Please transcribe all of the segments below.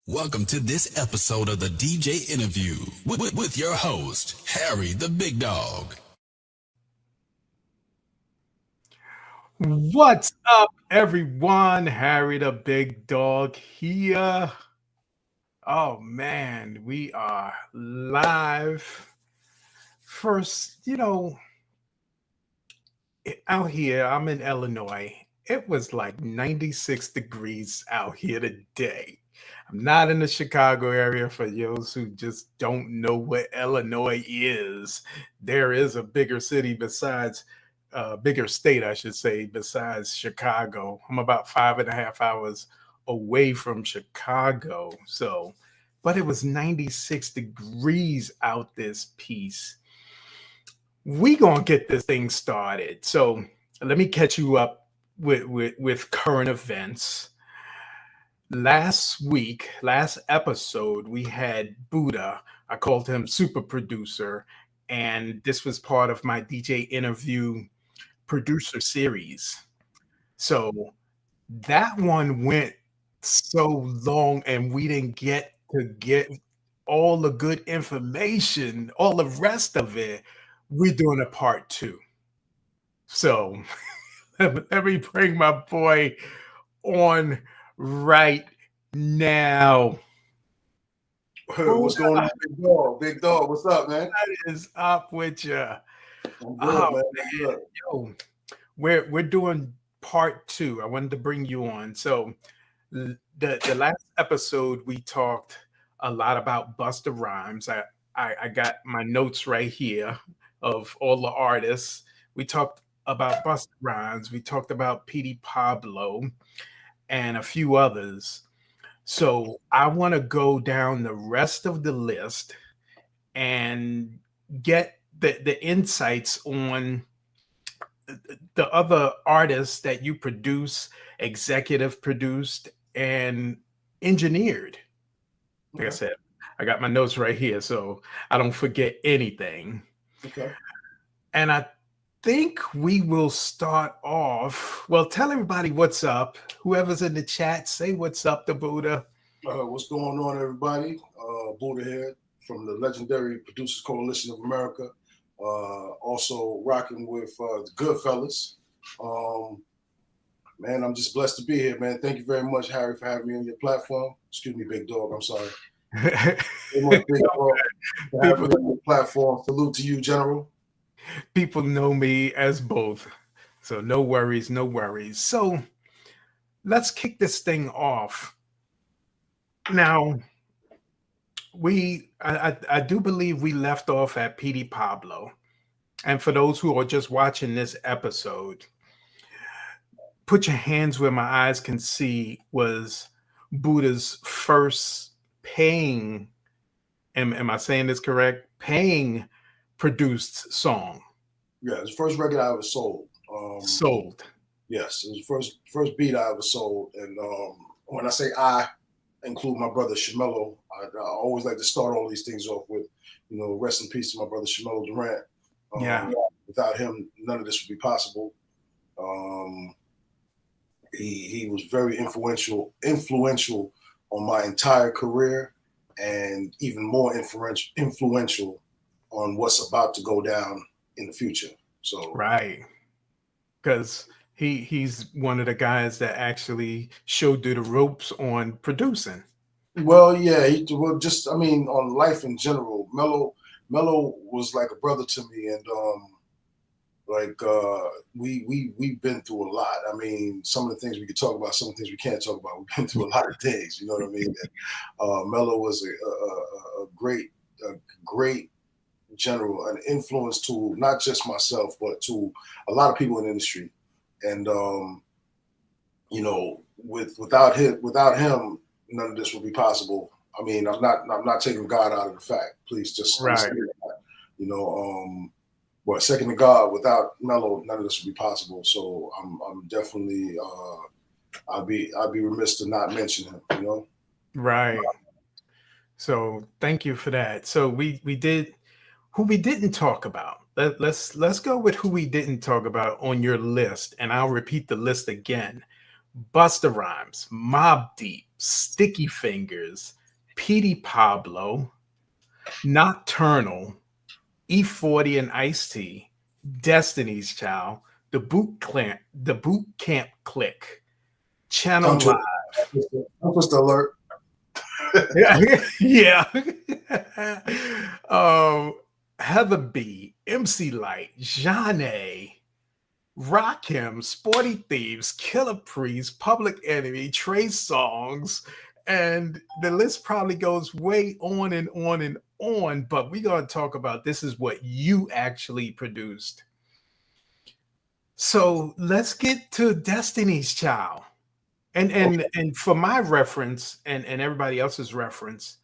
Welcome to this episode of the DJ Interview with your host, Harry the Big Dog. What's up, everyone? Harry the Big Dog here. Oh man, we are live. First, out here, I'm in Illinois. It was like 96 degrees out here today. I'm not in the Chicago area. For those who just don't know what Illinois is, there is a bigger city besides, bigger state, I should say, besides Chicago. I'm about 5.5 hours away from Chicago. So, but it was 96 degrees out this piece. We gonna get this thing started. So let me catch you up with current events. Last episode, we had Buddah. I called him super producer, and this was part of my DJ interview producer series. So that one went so long, and we didn't get to get all the good information, all the rest of it. We're doing a part 2. So let me bring my boy on right now. What's going on, Big Dog? Big Dog, what's up, man? What is up with you? I'm good, man. Man. Yo, we're doing part 2. I wanted to bring you on. So the last episode we talked a lot about Busta Rhymes. I got my notes right here of all the artists. We talked about Busta Rhymes. We talked about Pt.2 and a few others. So I want to go down the rest of the list and get the insights on the other artists that you produce, executive produced, and engineered. Like I said, I got my notes right here, so I don't forget anything. Okay. And I think we will start off. Well, tell everybody what's up. Whoever's in the chat, say what's up to Buddah. What's going on, everybody? Buddah here from the legendary Producers Coalition of America. Also rocking with the Goodfellas. Man, I'm just blessed to be here, man. Thank you very much, Harry, for having me on your platform. Excuse me, Big Dog. I'm sorry. Big Dog, for having me on your platform. Salute to you, General. People know me as both, so no worries, no worries. So let's kick this thing off. Now, I do believe we left off at P.D. Pablo. And for those who are just watching this episode, Put Your Hands Where My Eyes Can See was Buddha's first paying, am I saying this correct? Paying produced song. Yeah, it's the first record I ever sold. Sold. Yes, it was the first beat I ever sold. And when I say I include my brother Shimelo, I always like to start all these things off with, rest in peace to my brother Shimelo Durant. Yeah. Without him, none of this would be possible. He was very influential on my entire career, and even more influential on what's about to go down in the future. So right, because he's one of the guys that actually showed you the ropes on producing. Well, yeah, just I mean, on life in general, Mello was like a brother to me, and like we've been through a lot. I mean, some of the things we could talk about, some of the things we can't talk about. We've been through a lot of things, you know what I mean? And, Mello was a great general, an influence to not just myself, but to a lot of people in the industry. And you know, without him, none of this would be possible. I mean, I'm not taking God out of the fact. Please just Right. understand that. You know, but second to God, without Mello, none of this would be possible. So I'm definitely I'd be remiss to not mention him. You know. Right. So thank you for that. So we did who we didn't talk about. Let's go with who we didn't talk about on your list, and I'll repeat the list again. Busta Rhymes, Mob Deep, Sticky Fingers, Petey Pablo, Nocturnal, E40 and Ice-T, Destiny's Child, the Boot Camp Click, Channel Tongue Live. twister alert. Yeah. Heather B, MC Light, Janae, Rakim, Sporty Thieves, Killer Priest, Public Enemy, Trey Songs, and the list probably goes way on and on and on, but we're going to talk about this is what you actually produced. So let's get to Destiny's Child. And for my reference and everybody else's reference,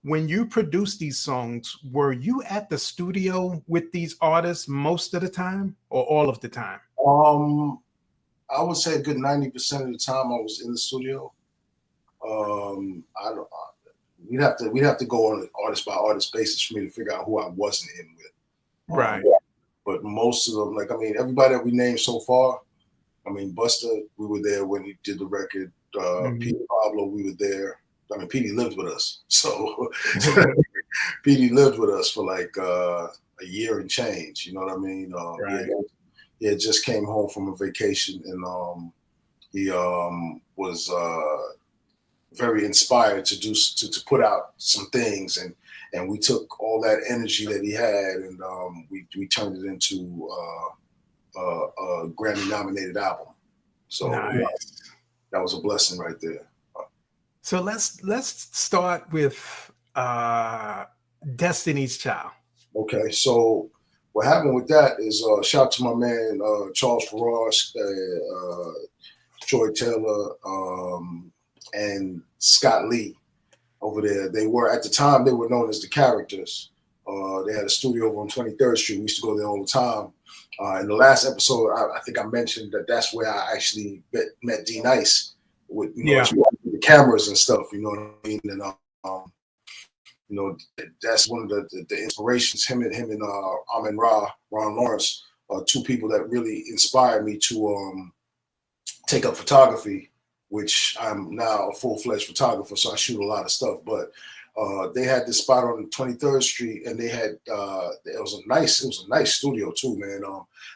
when you produce these songs, were you at the studio with these artists most of the time or all of the time? I would say a good 90% of the time I was in the studio. I don't. We'd have to go on an artist by artist basis for me to figure out who I wasn't in with. Right. But most of them, like I mean, everybody that we named so far. I mean, Busta, we were there when he did the record. Petey Pablo, we were there. I mean, Petey lived with us, so Petey lived with us for like a year and change. You know what I mean? Right. He had just came home from a vacation, and he was very inspired to put out some things, and we took all that energy that he had, and we turned it into a Grammy nominated album. So Nice. yeah, that was a blessing right there. So let's start with Destiny's Child. Okay, so what happened with that is shout out to my man Charles Farrar, Troy Taylor, and Scott Lee over there. They were at the time they were known as the Characters. They had a studio over on 23rd Street. We used to go there all the time. In the last episode, I think I mentioned that's where I actually met D Nice with the cameras and stuff. You know what I mean? And you know, that's one of the inspirations. Him and Amin Ron Lawrence are two people that really inspired me to take up photography, which I'm now a full-fledged photographer, so I shoot a lot of stuff. But they had this spot on 23rd Street, and they had it was a nice studio too, man.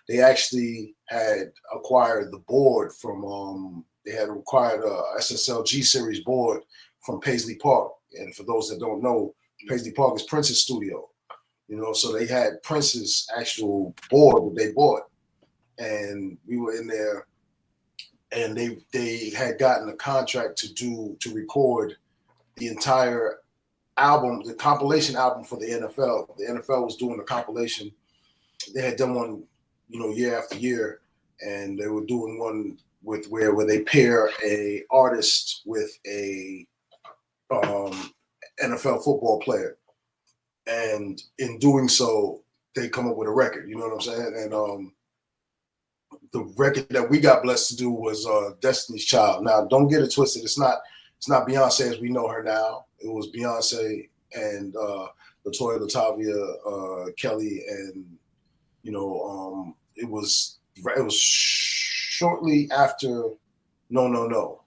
They actually had acquired the board from they had acquired a SSLG series board from Paisley Park. And for those that don't know, Paisley Park is Prince's studio. You know, so they had Prince's actual board that they bought, and we were in there, and they had gotten a contract to record the entire album, the compilation album for the NFL. The NFL was doing a compilation. They had done one, you know, year after year, and they were doing one with where they pair a artist with a NFL football player, and in doing so, they come up with a record. You know what I'm saying? And the record that we got blessed to do was Destiny's Child. Now, don't get it twisted. It's not Beyonce as we know her now. It was Beyonce and Latoya Latavia, Kelly, and you know, it was shortly after No No No.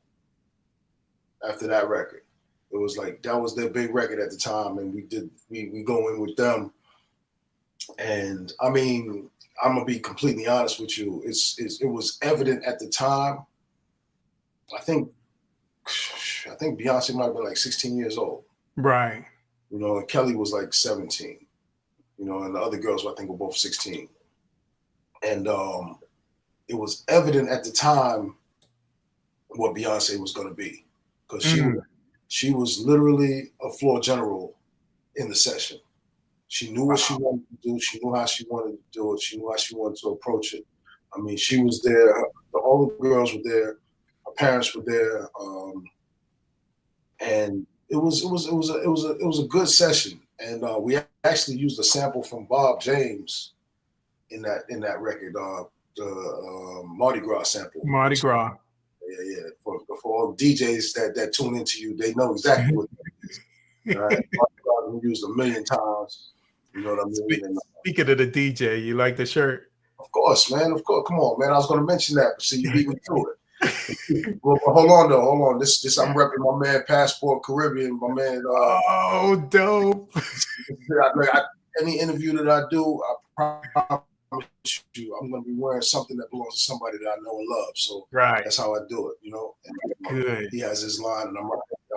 After that record, it was like that was their big record at the time, and we go in with them. And I mean, I'm gonna be completely honest with you. It was evident at the time. I think I think Beyonce might have been like 16 years old. Right. You know, and Kelly was like 17. You know, and the other girls I think were both 16. And it was evident at the time what Beyonce was going to be, because she was literally a floor general in the session. She knew what she wanted to do. She knew how she wanted to do it. She knew how she wanted to approach it. I mean, she was there. All the girls were there. Her parents were there, and it was a good session. And we actually used a sample from Bob James in that record, the Mardi Gras sample. Mardi Gras. Yeah. For all DJs that tune into you, they know exactly what that is. Right? We used a million times. You know what I mean? Speaking of the DJ, you like the shirt? Of course, man. Of course. Come on, man. I was going to mention that, but see, you beat me to it. Well, hold on. This I'm repping my man Passport Caribbean, my man. Oh, dope. Any interview that I do, I promise you, I'm going to be wearing something that belongs to somebody that I know and love. So that's how I do it, you know. And, good. He has his line, and I'm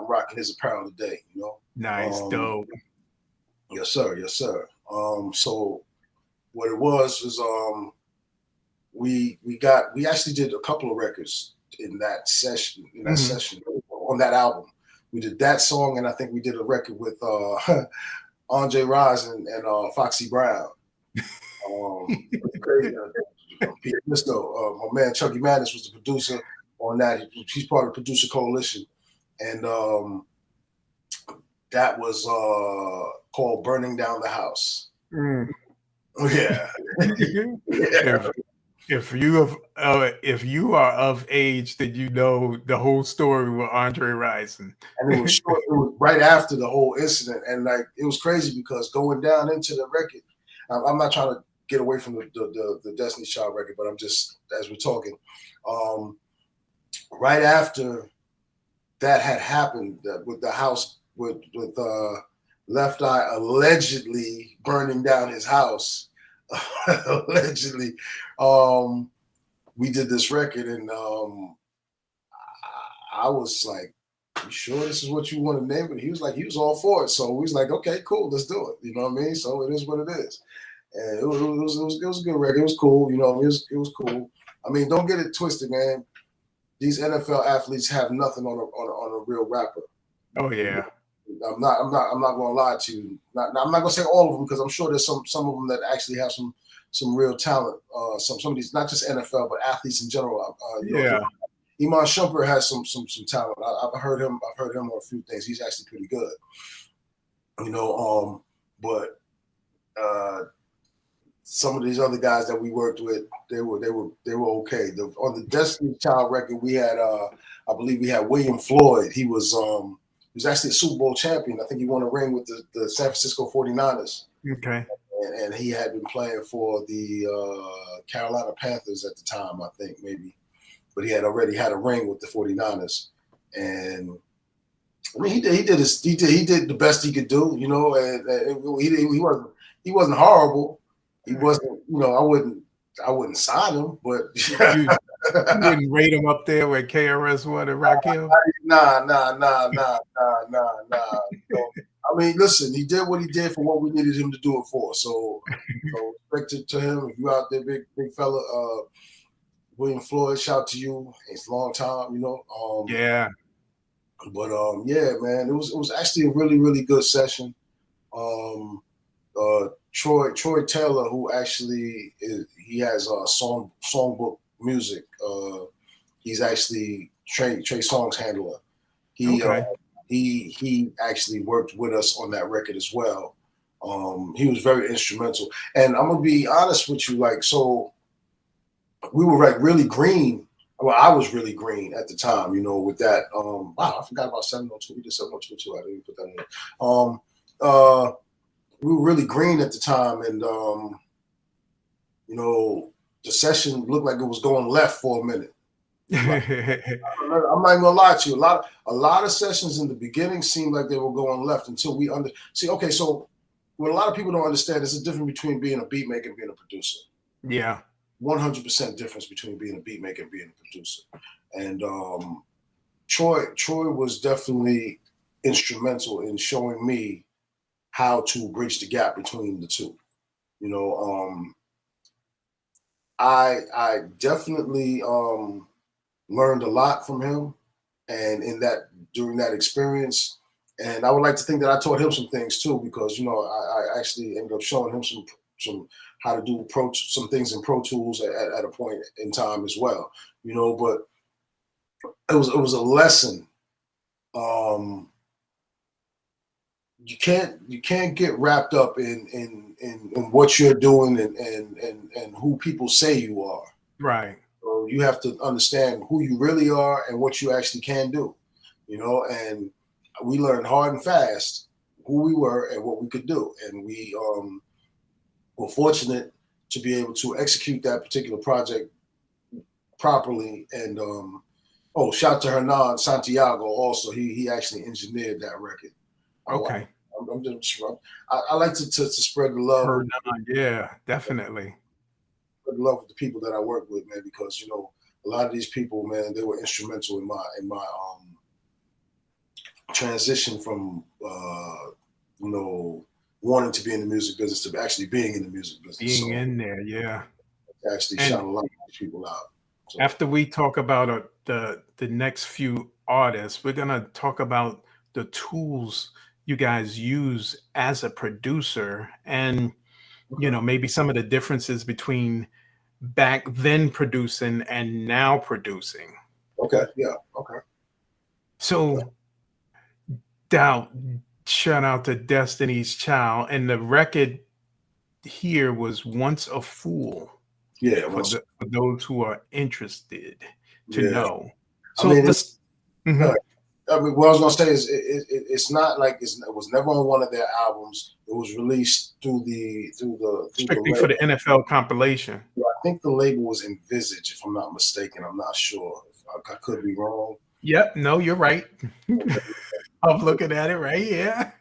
rocking his apparel today, you know. Nice, dope. Yes, sir. So what it was we actually did a couple of records in that session on that album. We did that song, and I think we did a record with Andre Rise and Foxy Brown. Crazy. My man Chucky Madness was the producer on that. He's part of the producer coalition, and that was called "Burning Down the House." Yeah. If you are of age, then you know the whole story with Andre Rison. And it was right after the whole incident, and like it was crazy because going down into the record, I'm not trying to get away from the Destiny's Child record, but I'm just, as we're talking, right after that had happened, with the house with Left Eye allegedly burning down his house. Allegedly, we did this record, and I was like, "You sure this is what you want to name it?" He was all for it, so we was like, "Okay, cool, let's do it." You know what I mean? So it is what it is, and it was a good record. It was cool, you know. It was cool. I mean, don't get it twisted, man. These NFL athletes have nothing on a real rapper. Oh yeah. I'm not gonna lie to you. I'm not gonna say all of them, because I'm sure there's some of them that actually have some real talent. Some of these, not just NFL, but athletes in general. Iman Shumpert has some talent. I've heard him on a few things. He's actually pretty good. You know, but some of these other guys that we worked with, they were okay. On the Destiny's Child record, we had I believe we had William Floyd. He was actually a Super Bowl champion. I think he won a ring with the San Francisco 49ers. Okay. And he had been playing for the Carolina Panthers at the time, I think, maybe. But he had already had a ring with the 49ers. And I mean, he did the best he could do, you know, and he wasn't horrible. He wasn't, you know, I wouldn't sign him, but you wouldn't rate him up there with KRS-One and Rakim? Nah. I mean, listen, he did what he did for what we needed him to do it for. So respect to him. If you out there, big fella, William Floyd, shout to you. It's a long time, you know. Yeah. But yeah, man, it was actually a really, really good session. Troy Taylor, who actually he has songbook music. He's actually Trey Songz handler. He actually worked with us on that record as well. He was very instrumental. And I'm gonna be honest with you, like, so we were like really green. Well, I was really green at the time, you know, with that. Wow, I forgot about 702. We did 702. I didn't put that in. We were really green at the time, and you know, the session looked like it was going left for a minute. I'm not even gonna lie to you. A lot of sessions in the beginning seemed like they were going left until we see. Okay, so what a lot of people don't understand is the difference between being a beat maker and being a producer. Yeah, 100% difference between being a beat maker and being a producer. And Troy was definitely instrumental in showing me how to bridge the gap between the two. You know, I definitely learned a lot from him, and during that experience, and I would like to think that I taught him some things too, because I actually ended up showing him some how to do some things in Pro Tools at a point in time as well. But it was a lesson. You can't get wrapped up in what you're doing and who people say you are. Right. So you have to understand who you really are and what you actually can do. And we learned hard and fast who we were and what we could do, and we were fortunate to be able to execute that particular project properly. And shout out to Hernan Santiago also. He actually engineered that record. Okay. I like to spread the love. Hernan, yeah, definitely. Spread the love with the people that I work with, man, because a lot of these people, man, they were instrumental in my transition from wanting to be in the music business to actually being in the music business. Being in there, yeah. Actually shout a lot of these people out. So, after we talk about the next few artists, we're gonna talk about the tools you guys use as a producer, and maybe some of the differences between back then producing and now producing. Okay, yeah, okay. So, shout out to Destiny's Child, and the record here was Once a Fool. Yeah, for those who are interested to know. So what I was gonna say is it's not like it was never on one of their albums. It was released through the strictly for the NFL compilation. I think the label was Envisage, if I'm not mistaken. I'm not sure. I could be wrong. Yep. No, you're right. I'm looking at it right. Yeah.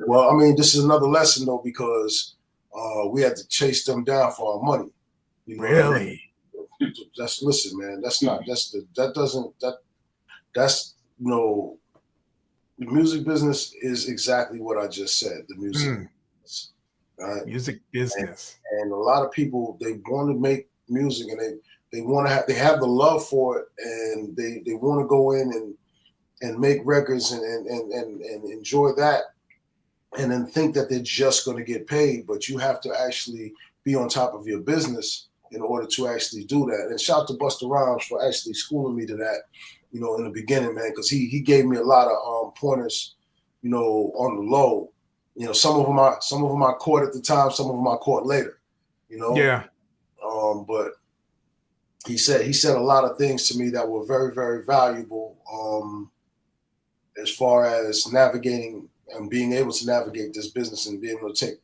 Well, I mean, this is another lesson though, because we had to chase them down for our money. Really? Listen, man. The music business is exactly what I just said. The music, business, right? Music business, and a lot of people, they want to make music, and they have the love for it, and they want to go in and make records and enjoy that, and then think that they're just going to get paid. But you have to actually be on top of your business in order to actually do that. And shout out to Busta Rhymes for actually schooling me to that, in the beginning, man, because he gave me a lot of pointers, on the low. Some of them I caught at the time, some of them I caught later, Yeah. But he said a lot of things to me that were very, very valuable, as far as navigating and being able to navigate this business and being able to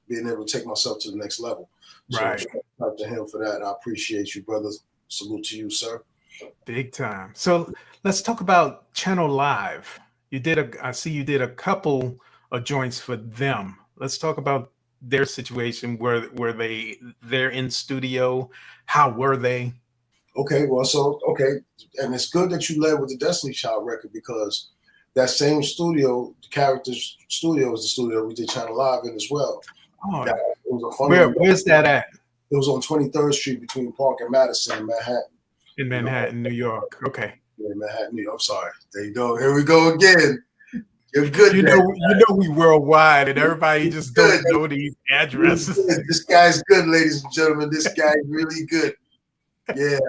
take myself to the next level. Right. So shout out to him for that. I appreciate you, brothers. Salute to you, sir. Big time. So let's talk about Channel Live. I see you did a couple of joints for them. Let's talk about their situation. Were they're in studio? How were they? Okay, and it's good that you led with the Destiny Child record, because that same studio, the Characters Studio, is the studio we did Channel Live in as well. Oh, it was a fun where's that at? It was on 23rd Street between Park and Madison in Manhattan. In Manhattan, New York. Okay. Yeah, Manhattan, New York. I'm sorry. There you go. Here we go again. You're good. You know we worldwide, and everybody just don't know these addresses. This guy's good, ladies and gentlemen. This guy's really good. Yeah.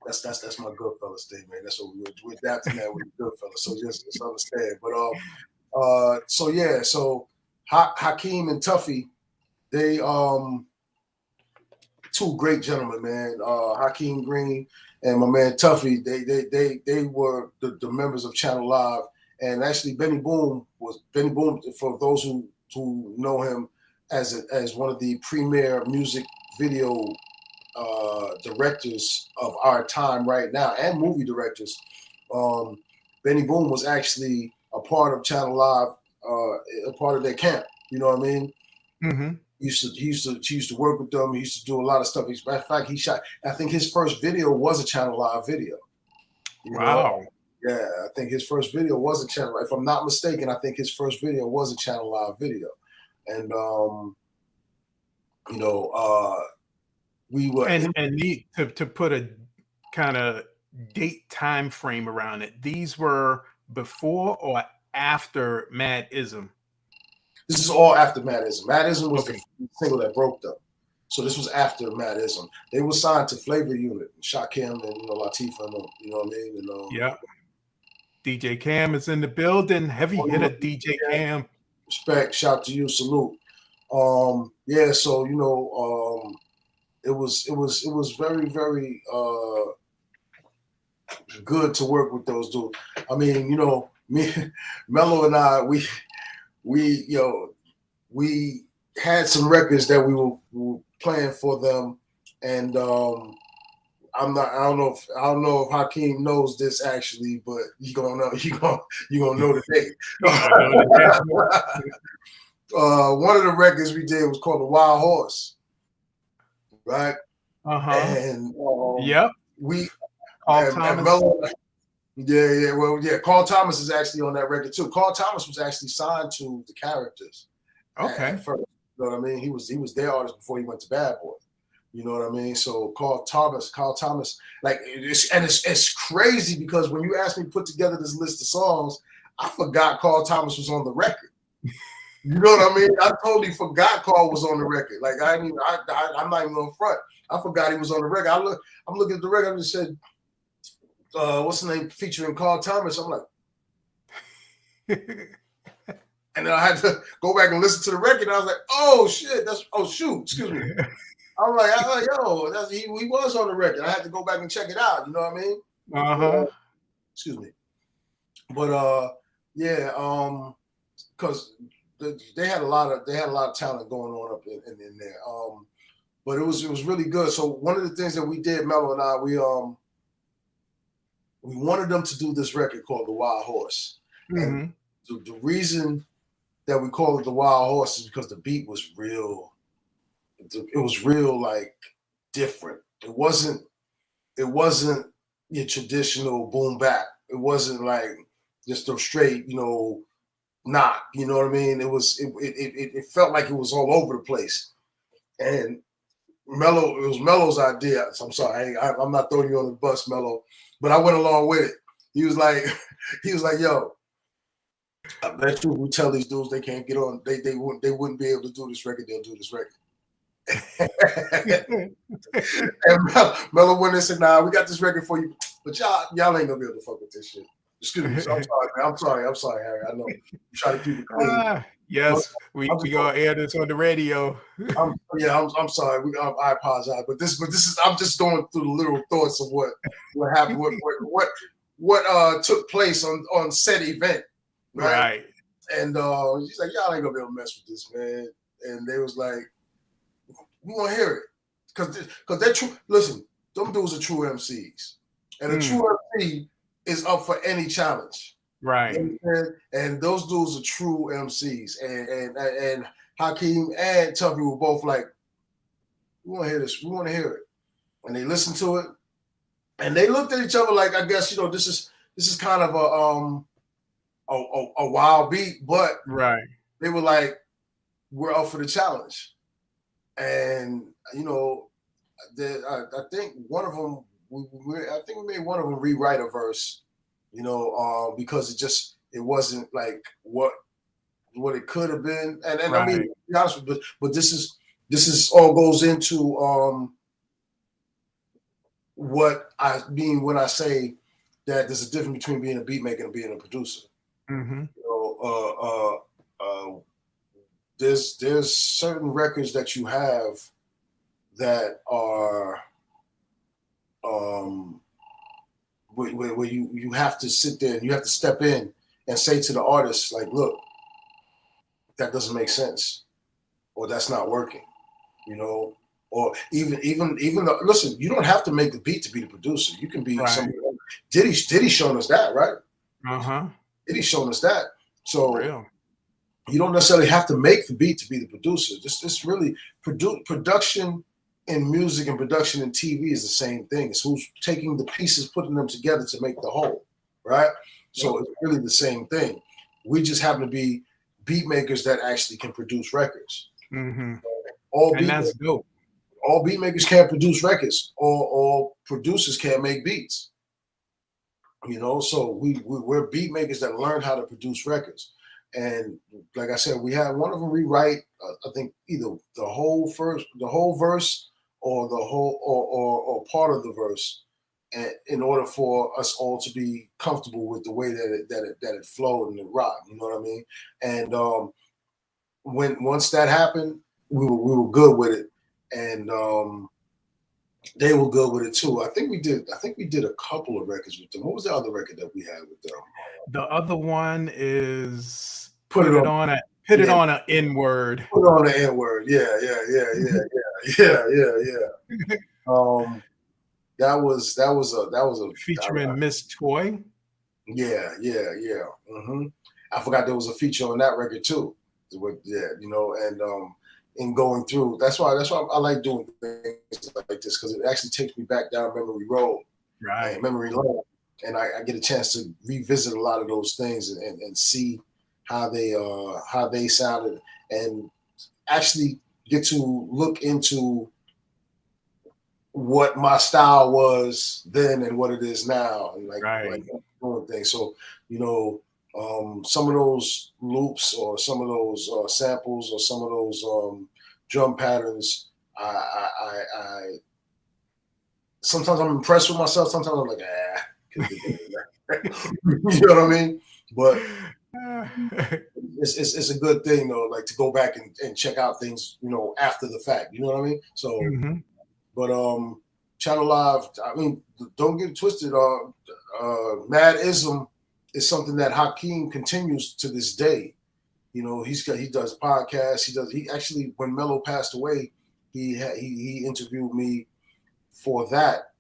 That's my Goodfellas thing, man. That's what we're adapting that with Goodfellas. So just understand. But so Hakeem and Tuffy, they two great gentlemen, man. Hakeem Green and my man Tuffy, they were the members of Channel Live. And actually Benny Boom, for those who know him as one of the premier music video directors of our time right now, and movie directors. Benny Boom was actually a part of Channel Live, a part of their camp. You know what I mean? Mm-hmm. He used to work with them. He used to do a lot of stuff. In fact, he shot. I think his first video was a Channel Live video. You Wow. know? Yeah, I think his first video was a channel. If I'm not mistaken, I think his first video was a Channel Live video. And you know, we were And need to put a kind of date time frame around it. These were before or after Madism? this is all after Madism. Madism was Okay. the single that broke them. So this was after Madism. They were signed to Flavor Unit, Shakim and Latifah and them, you know what I mean? And Yeah. DJ Cam is in the building. Heavy hitter DJ Cam. Respect, shout to you, salute. Yeah, so you know, it was very, very good to work with those dudes. I mean, you know, me, Mello and I, we had some records that we were playing for them, and I don't know if Hakeem knows this actually, but you gonna know today. One of the records we did was called The Wild Horse, right? And yep. We Carl Thomas. Carl Thomas is actually on that record too. Carl Thomas was actually signed to the Characters. Okay. At first, you know what I mean? He was their artist before he went to Bad Boy. You know what I mean? So Carl Thomas, like it's crazy because when you asked me to put together this list of songs, I forgot Carl Thomas was on the record. You know what I mean? I totally forgot Carl was on the record. Like I'm not even on front. I forgot he was on the record. I'm looking at the record. I just said, what's the name featuring Carl Thomas? I'm like, and then I had to go back and listen to the record. And I was like, oh shit, excuse me. I'm like, yo, he was on the record. I had to go back and check it out. You know what I mean? Excuse me. But because they had a lot of talent going on up in there. But it was really good. So one of the things that we did, Mello and I, we wanted them to do this record called The Wild Horse. Mm-hmm. And the reason that we called it The Wild Horse is because the beat was real. It was real, like different. It wasn't your traditional boom bap. It wasn't like just a straight, knock. You know what I mean? It felt like it was all over the place. And it was Mello's idea. So I'm sorry, I'm not throwing you on the bus, Mello, but I went along with it. He was like, yo, I bet you if we tell these dudes they can't get on, they wouldn't be able to do this record. They'll do this record. And Mello went and said, "Nah, we got this record for you, but y'all ain't gonna be able to fuck with this shit." Excuse me. So I'm sorry, Harry. I know you try to keep it clean. Yes, we gonna air this on the radio. I'm sorry. I apologize, but this is I'm just going through the little thoughts of what happened, what took place on said event, right? And he's like, y'all ain't gonna be able to mess with this, man. And they was like, we want to hear it because they're true. Listen, them dudes are true MCs, and a true MC is up for any challenge. Right. And those dudes are true MCs. And Hakeem and Tuffy were both like, we want to hear this. We want to hear it. And they listened to it. And they looked at each other like, I guess, this is kind of a wild beat, but they were like, we're up for the challenge. And, I think one of them, we made one of them rewrite a verse. Because it wasn't like what it could have been, and I mean, to be honest with you, but this is all goes into what I mean when I say that there's a difference between being a beat maker and being a producer. Mm-hmm. There's certain records that you have that are where you have to sit there and you have to step in and say to the artist, like, look, that doesn't make sense, or that's not working, or even though, listen, you don't have to make the beat to be the producer. You can be somebody else. Diddy's shown us that, right? Diddy's shown us that. So you don't necessarily have to make the beat to be the producer. This really production in music and production and TV is the same thing. It's who's taking the pieces, putting them together to make the whole, right? So it's really the same thing. We just happen to be beat makers that actually can produce records. Mm-hmm. And that's dope. All beat makers can't produce records. All producers can't make beats. You know, so we're beat makers that learn how to produce records. And like I said, we had one of them rewrite, I think either the whole verse, or the whole or part of the verse, and in order for us all to be comfortable with the way that it flowed and it rocked. You know what I mean? And once that happened, we were good with it, and they were good with it too. I think we did a couple of records with them. What was the other record that we had with them? The other one is Put It On an N-word. Put it on the N-word. Yeah. That was a featuring Miss Toy. Yeah. Mm-hmm. I forgot there was a feature on that record too. Yeah, you know, and in going through, that's why I like doing things like this, because it actually takes me back down memory road, right? Memory lane, and I get a chance to revisit a lot of those things and see how they sounded, and actually get to look into what my style was then and what it is now, and like doing things. So, you know, some of those loops or some of those samples or some of those drum patterns, I sometimes I'm impressed with myself. Sometimes I'm like, you know what I mean? But it's a good thing though, like to go back and check out things, you know, after the fact. You know what I mean? So, but Channel Live, I mean, don't get it twisted. Mad-ism is something that Hakeem continues to this day. You know, he does podcasts. He actually, when Mello passed away, he interviewed me for that.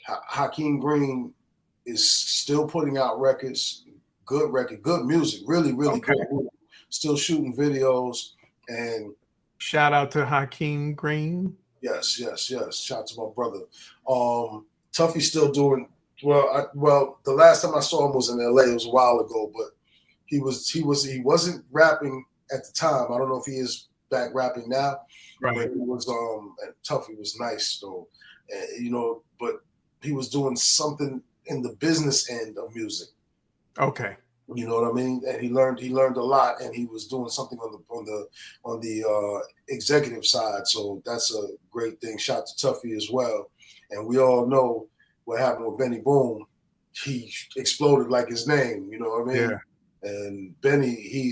Hakeem Green is still putting out records, good music, really good. Still shooting videos, and shout out to Hakeem Green. Yes. Shout out to my brother. Tuffy's still doing well. The last time I saw him was in LA. It was a while ago, but he wasn't rapping at the time. I don't know if he is back rapping now. Right. But he was and Tuffy was nice though, you know. But he was doing something in the business end of music. Okay. You know what I mean? And he learned a lot, and he was doing something on the executive side. So that's a great thing. Shout to Tuffy as well. And we all know what happened with Benny Boom. He exploded like his name. You know what I mean? Yeah. And Benny,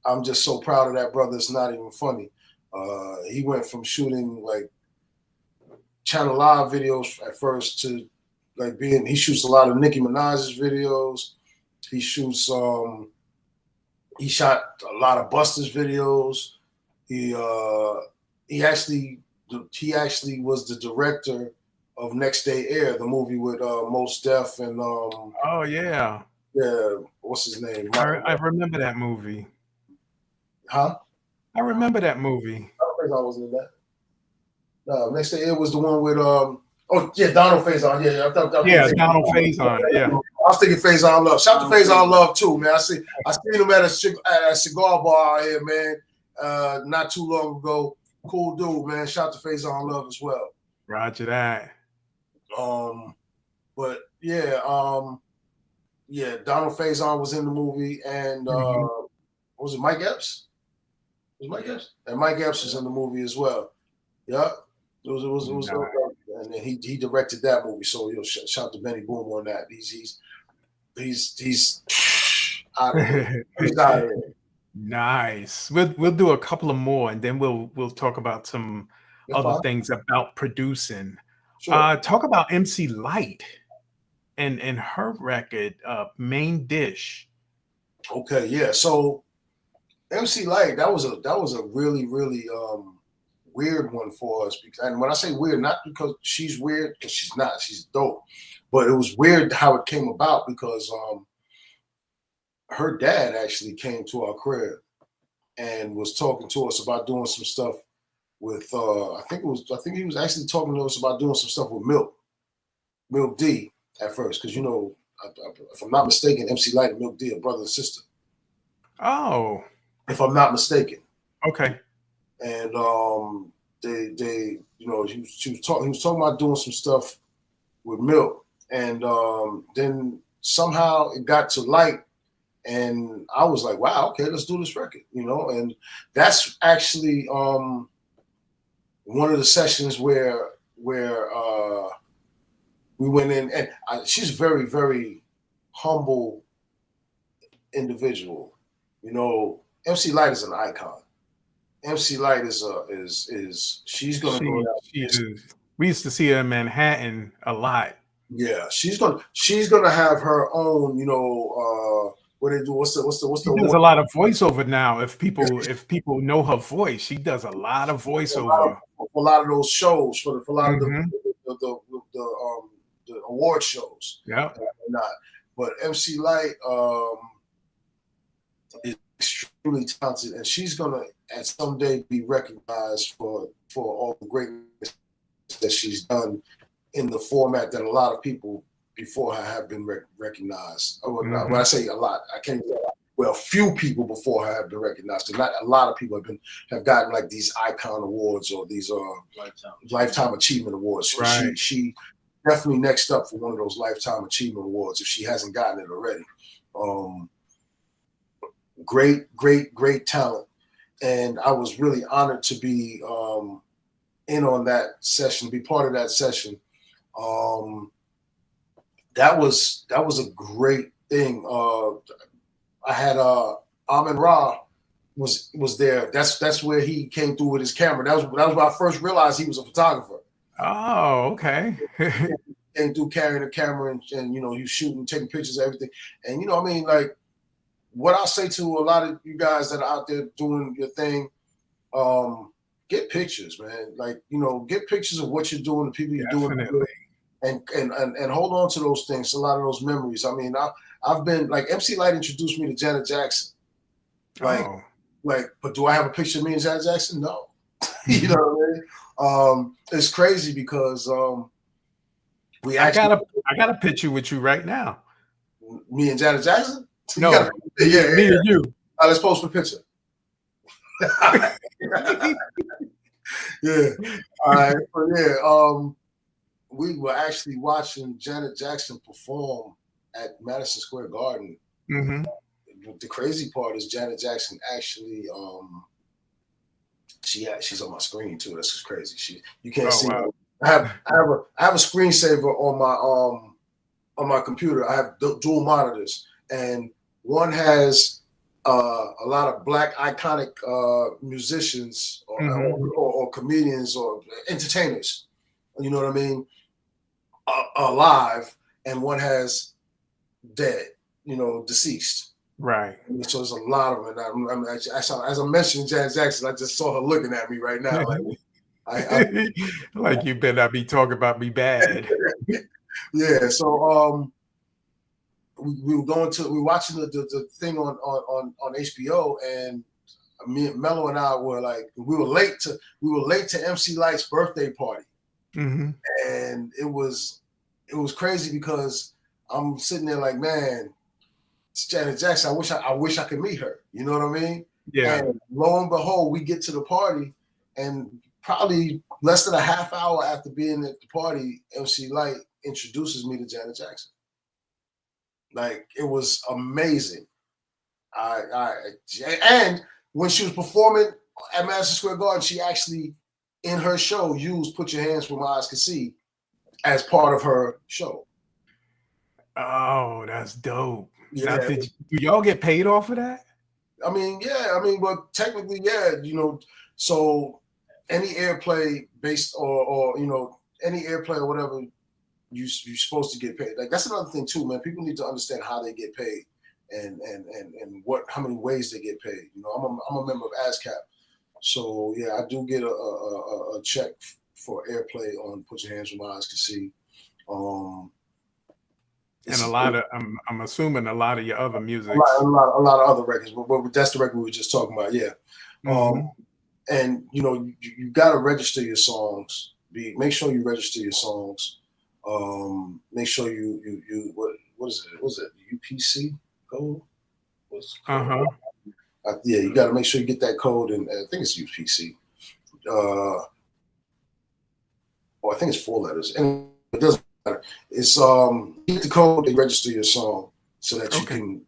I'm just so proud of that brother. It's not even funny. He went from shooting like Channel Live videos at first to like he shoots a lot of Nicki Minaj's videos. He shoots. He shot a lot of Busta's videos. He actually was the director of Next Day Air, the movie with Mos Def and oh yeah, what's his name? I remember that movie. Huh? I remember that movie. I wasn't in that. No, Next Day Air was the one with Donald Faison. Yeah, Donald Faison. Yeah. I was thinking Faison Love. Shout to Faison Love too, man. I seen him at a cigar bar out here, man. Not too long ago. Cool dude, man. Shout to Faison Love as well. Roger that. But yeah, Donald Faison was in the movie, and was it Mike Epps? Was Mike Epps? And Mike Epps was in the movie as well. Yeah. It was and then he directed that movie. So shout to Benny Boom on that. He's out of here. He's out of here. Nice. We'll do a couple of more, and then we'll talk about some other things about producing. Sure. Talk about MC Lyte and her record, Main Dish. Okay, yeah. So MC Lyte, that was a really weird one for us, and when I say weird, not because she's weird, because she's not, she's dope, but it was weird how it came about because her dad actually came to our crib and was talking to us about doing some stuff with I think he was actually talking to us about doing some stuff with Milk D at first, because if I'm not mistaken, MC Light and Milk D are brother and sister. Oh, if I'm not mistaken. Okay. And he was talking about doing some stuff with Milk, and then somehow it got to Light, and I was like, wow, okay, let's do this record, and that's actually one of the sessions where we went in, and she's a very, very humble individual. MC Light is an icon. MC Light she's gonna go down. We used to see her in Manhattan a lot. Yeah, she's gonna have her own, what they do. What's the She does a lot of voiceover now. If people know her voice, she does a lot of voiceover. For a lot of those shows, for a lot of the award shows. Yeah. But MC Light is extremely talented, and she's gonna at some day be recognized for all the greatness that she's done in the format that a lot of people before her have been recognized. When I say a lot, I can't say a lot. Well, few people before her have been recognized. Not a lot of people have gotten like these icon awards or these lifetime achievement awards. Right. She definitely next up for one of those lifetime achievement awards if she hasn't gotten it already. Great talent, and I was really honored to be in on that session, be part of that session. That was a great thing. I had Amin Ra was there. That's where he came through with his camera. That was when I first realized he was a photographer. Oh, okay. Came through carrying a camera and he was shooting, taking pictures of everything. And like what I say to a lot of you guys that are out there doing your thing, get pictures, man. Like, get pictures of what you're doing, the people you're doing, and hold on to those things, a lot of those memories. I mean, I've been like MC Light introduced me to Janet Jackson. But do I have a picture of me and Janet Jackson? No. You know what I mean? It's crazy because I got a picture with you right now. Me and Janet Jackson? No, me and you. Let's post a picture. Yeah. All right. But yeah, we were actually watching Janet Jackson perform at Madison Square Garden. Mm-hmm. The crazy part is Janet Jackson actually she's on my screen too. That's just crazy. You can't see her. I have a screensaver on my computer. I have dual monitors, and one has a lot of black iconic musicians or comedians or entertainers. You know what I mean? Alive, and one has dead. Deceased. Right. So there's a lot of them. And as I'm mentioning Janet Jackson, I just saw her looking at me right now. Like you better not be talking about me bad. Yeah. So we were watching the thing on HBO, and me and Mello and I were like, we were late to MC Light's birthday party. Mm-hmm. And it was crazy because I'm sitting there like, man, it's Janet Jackson. I wish I could meet her. You know what I mean? Yeah. And lo and behold, we get to the party, and probably less than a half hour after being at the party, MC Light introduces me to Janet Jackson. Like, it was amazing. And when she was performing at Madison Square Garden, she actually, in her show, used "Put Your Hands Where My Eyes Can See" as part of her show. Oh, that's dope. Yeah. Now, do y'all get paid off of that? I mean, yeah. I mean, but technically, yeah. So any airplay based or any airplay or whatever, you're supposed to get paid. Like, that's another thing too, man. People need to understand how they get paid and how many ways they get paid. I'm a member of ASCAP. So yeah, I do get a check for airplay on "Put Your Hands Where My Eyes Can See," and a lot of I'm assuming a lot of your other music, a lot of other records, but that's the record we were just talking about. Yeah, and you got to register your songs. Make sure you register your songs. Make sure you what is it? Was it UPC code? Yeah, you got to make sure you get that code, and I think it's UPC. I think it's 4 letters, and it doesn't matter. It's get the code and register your song so that you can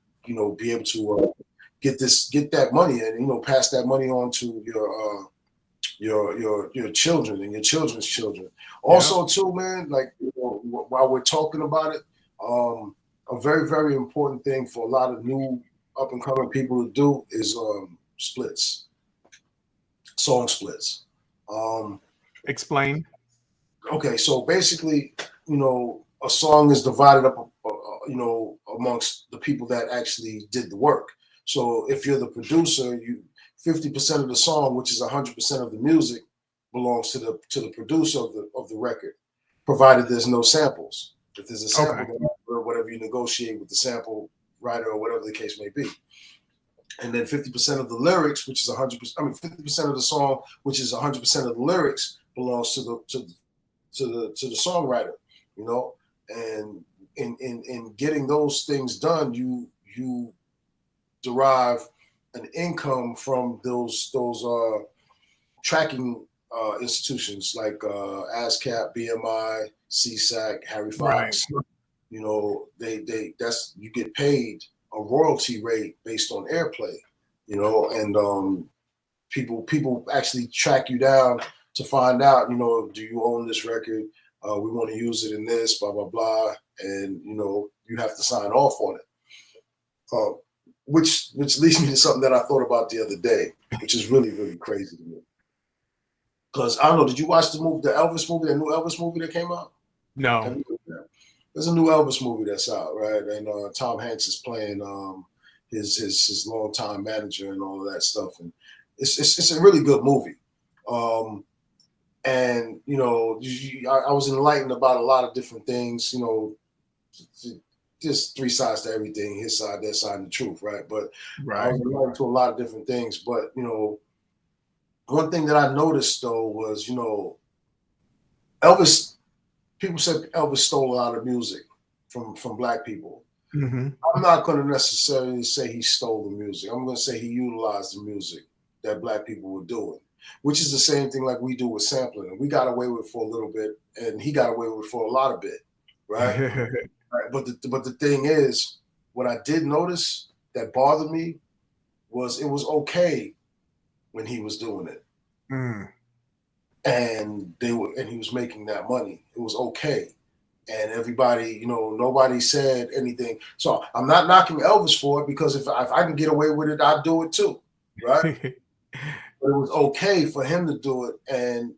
be able to get that money and pass that money on to your children and your children's children. Also, too, man, like while we're talking about it, a very, very important thing for a lot of new up and coming people to do is song splits. Explain. Okay, so basically, a song is divided up, amongst the people that actually did the work. So if you're the producer, 50% of the song, which is 100% of the music, belongs to the producer of the record, provided there's no samples. If there's a sample, or whatever you negotiate with the sample writer or whatever the case may be. And then 50% of the lyrics, which is 100%, 50% of the song, which is 100% of the lyrics, belongs to the songwriter, and in getting those things done, you derive an income from those tracking institutions like ASCAP, BMI, CSAC, Harry Fox. Right. You get paid a royalty rate based on airplay, and people actually track you down to find out, do you own this record? We want to use it in this, blah, blah, blah. And, you have to sign off on it. Which leads me to something that I thought about the other day, which is really, really crazy to me. Because I don't know, did you watch the Elvis movie, the new Elvis movie that came out? No. There's a new Elvis movie that's out, right? And Tom Hanks is playing his longtime manager and all of that stuff. And it's a really good movie. And I was enlightened about a lot of different things. Just 3 sides to everything: his side, their side, and the truth, right? But I was enlightened to a lot of different things. But one thing that I noticed though was Elvis. People said Elvis stole a lot of music from Black people. Mm-hmm. I'm not going to necessarily say he stole the music. I'm going to say he utilized the music that Black people were doing, which is the same thing like we do with sampling. And we got away with it for a little bit, and he got away with it for a lot of bit, right? Right. But the thing is, what I did notice that bothered me was it was okay when he was doing it. Mm. And he was making that money. It was okay. And everybody, nobody said anything. So I'm not knocking Elvis for it, because if I can get away with it, I'd do it too. Right. But it was okay for him to do it and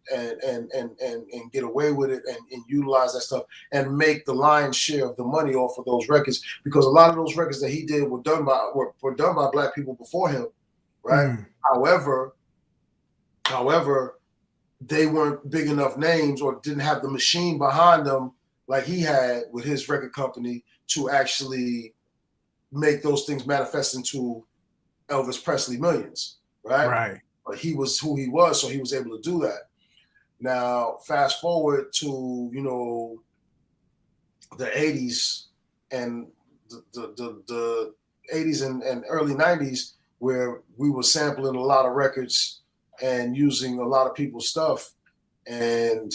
get away with it and utilize that stuff and make the lion's share of the money off of those records, because a lot of those records that he did were done by Black people before him. Right. Mm. However, they weren't big enough names or didn't have the machine behind them like he had with his record company to actually make those things manifest into Elvis Presley millions, right? Right. But he was who he was, so he was able to do that. Now, fast forward to, the 80s and the 80s and early 90s, where we were sampling a lot of records and using a lot of people's stuff. And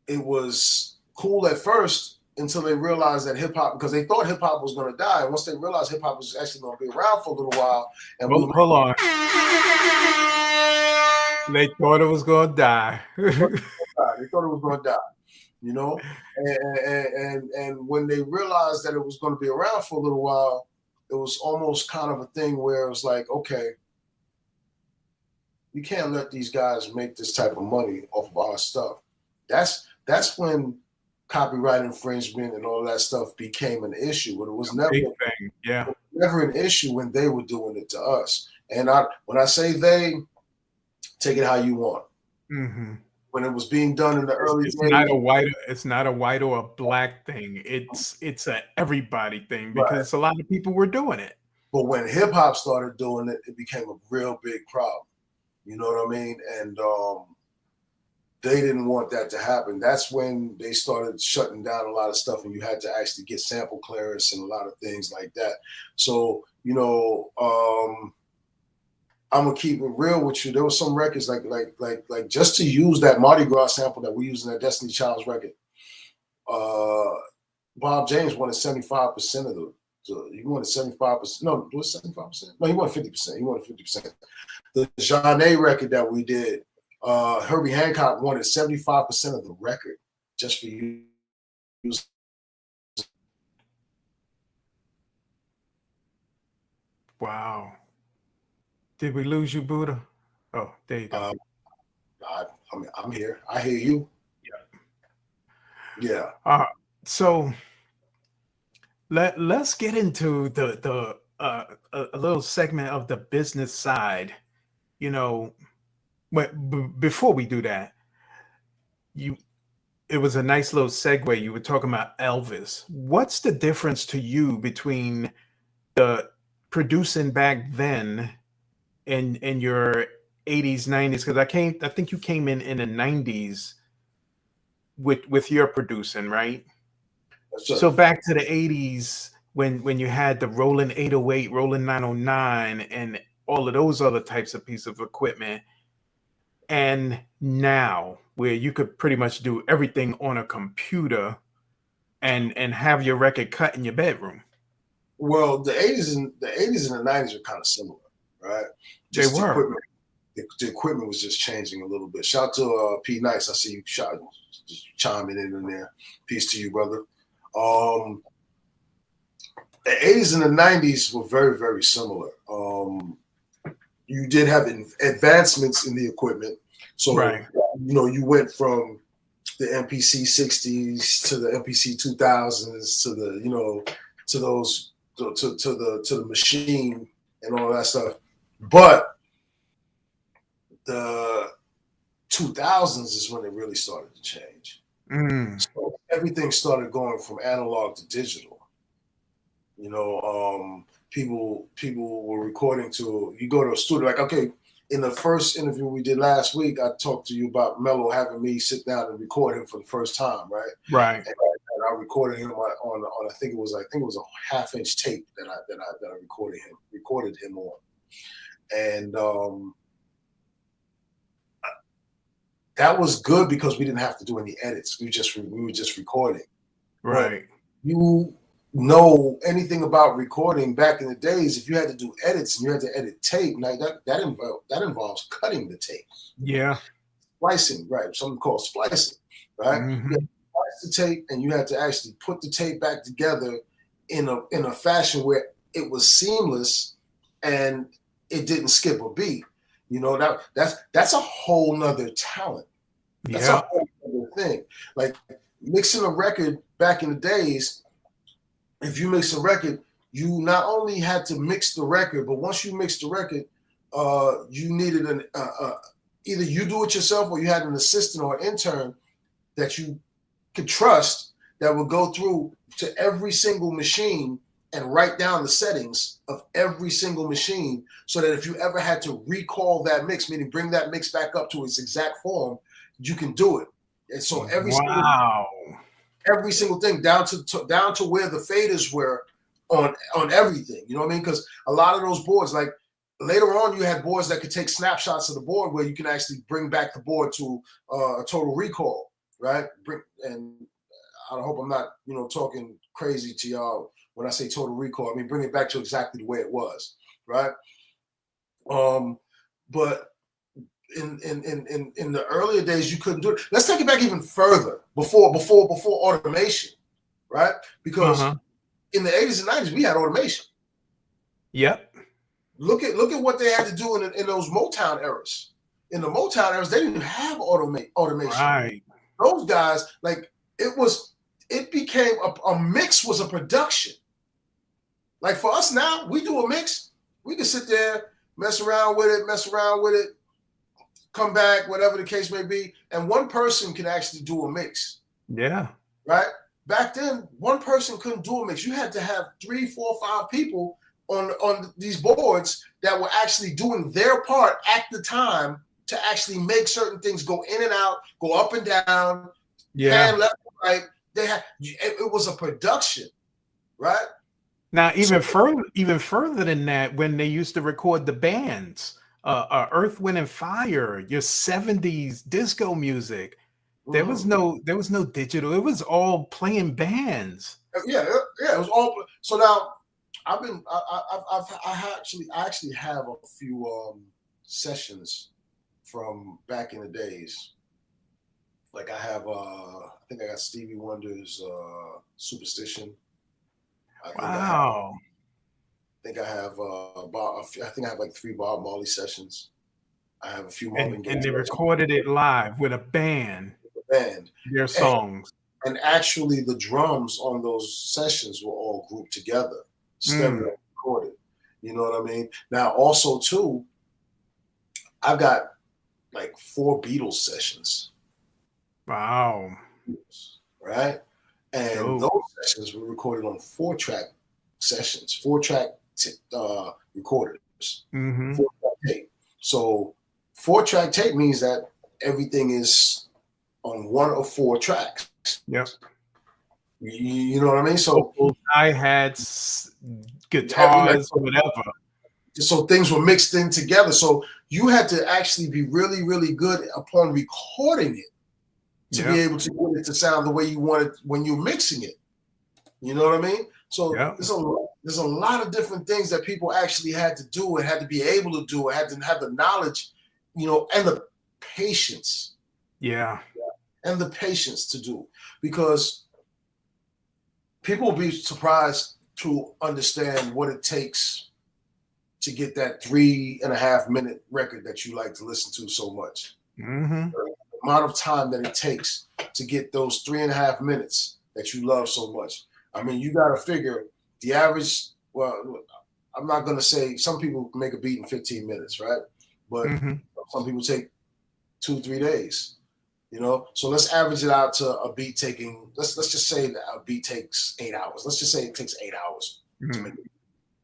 it was cool at first until they realized that hip hop, because they thought hip hop was going to die. And once they realized hip hop was actually going to be around for a little while. And hold on. They thought it was going to die. They thought it was going to die, and when they realized that it was going to be around for a little while, it was almost kind of a thing where it was like, okay, we can't let these guys make this type of money off of our stuff. That's when copyright infringement and all that stuff became an issue. But it was never never an issue when they were doing it to us. And when I say they, take it how you want. Mm-hmm. When it was being done in the early days, it's not a white or a Black thing. It's a everybody thing, because a lot of people were doing it. But when hip hop started doing it, it became a real big problem. You know what I mean? And they didn't want that to happen. That's when they started shutting down a lot of stuff, and you had to actually get sample clearance and a lot of things like that. So, you know, I'm gonna keep it real with you. There were some records like just to use that Mardi Gras sample that we used in that Destiny Child's record. Bob James wanted 75% of he wanted 75%. No, it was 75%. No, he wanted 50%. He wanted 50%. The Jeanne record that we did, Herbie Hancock wanted 75% of the record just for you. Wow. Did we lose you, Buddha? Oh, there you go. I'm here. I hear you. Yeah. So let's get into the a little segment of the business side. You know, but before we do that, it was a nice little segue. You were talking about Elvis. What's the difference to you between the producing back then and your 80s, 90s? Because I think you came in the 90s with your producing, right? So back to the 80s when you had the Roland 808, Roland 909, and all of those other types of pieces of equipment, and now where you could pretty much do everything on a computer and have your record cut in your bedroom. Well, the 80s and the 90s are kind of similar, right? Just they were. The equipment was just changing a little bit. Shout to P Nice. I see you chiming in there. Peace to you, brother. The 80s and the 90s were very, very similar. You did have advancements in the equipment. So, right. You know, you went from the MPC 60s to the MPC 2000s to the, you know, to those, to the machine and all that stuff. But the 2000s is when it really started to change. So everything started going from analog to digital. You know, people were recording to, you go to a studio, like, okay, in the first interview we did last week, I talked to you about Mello having me sit down and record him for the first time, right? Right. And I recorded him on I think it was a half-inch tape that I recorded him on. And that was good because we didn't have to do any edits. We were just recording. Right. But you know anything about recording back in the days, if you had to do edits and you had to edit tape, like that involves cutting the tape. Yeah. Splicing, right? Something called splicing, right? Mm-hmm. You had to splice the tape and you had to actually put the tape back together in a fashion where it was seamless and it didn't skip a beat. You know, that's a whole nother talent. That's a whole other thing. Like mixing a record back in the days, if you mix a record, you not only had to mix the record, but once you mixed the record, you needed either you do it yourself or you had an assistant or intern that you could trust that would go through to every single machine and write down the settings of every single machine so that if you ever had to recall that mix, meaning bring that mix back up to its exact form, you can do it. And so every single thing down to where the faders were on everything, you know what I mean? Because a lot of those boards, like later on, you had boards that could take snapshots of the board where you can actually bring back the board to a total recall, right? And I hope I'm not, you know, talking crazy to y'all when I say total recall. I mean, bring it back to exactly the way it was, right? But in the earlier days, you couldn't do it. Let's take it back even further before automation, right? Because in the 80s and 90s, we had automation. Yep. Look at what they had to do in those Motown eras. In the Motown eras, they didn't have automation. Right. Those guys, like it became a mix was a production. Like for us now, we do a mix. We can sit there, mess around with it, come back, whatever the case may be, and one person can actually do a mix. Yeah. Right? Back then, one person couldn't do a mix. You had to have 3, 4, 5 people on these boards that were actually doing their part at the time to actually make certain things go in and out, go up and down, pan left and right. They had it was a production, right? Now, even further than that, when they used to record the bands, Earth, Wind, and Fire, your 70s disco music, there was no digital. It was all playing bands. Yeah, it was all. So now I actually have a few sessions from back in the days. Like I have, I think I got Stevie Wonder's Superstition. Wow. I think I have like 3 Bob Marley sessions. I have a few more. And they recorded it live with a band. Their songs. And actually, the drums on those sessions were all grouped together, stereo recorded. You know what I mean? Now, also too, I've got like 4 Beatles sessions. Wow. Right? And those sessions were recorded on 4-track sessions, 4-track recorders, 4-track tape. So 4-track tape means that everything is on 1 of 4 tracks. Yep. You know what I mean? So hi-hats, guitars, whatever. So things were mixed in together. So you had to actually be really, really good upon recording it to be able to get it to sound the way you want it when you're mixing it. You know what I mean? So there's a lot of different things that people actually had to do and had to be able to do and had to have the knowledge, you know, and the patience. Yeah. And the patience to do, because people will be surprised to understand what it takes to get that 3.5-minute record that you like to listen to so much. The amount of time that it takes to get those 3.5 minutes that you love so much. I mean, you got to figure the average. Well, I'm not going to say some people make a beat in 15 minutes, right? But some people take 2-3 days. You know, so let's average it out to a beat taking. Let's just say that a beat takes 8 hours. Let's just say it takes 8 hours to make a beat,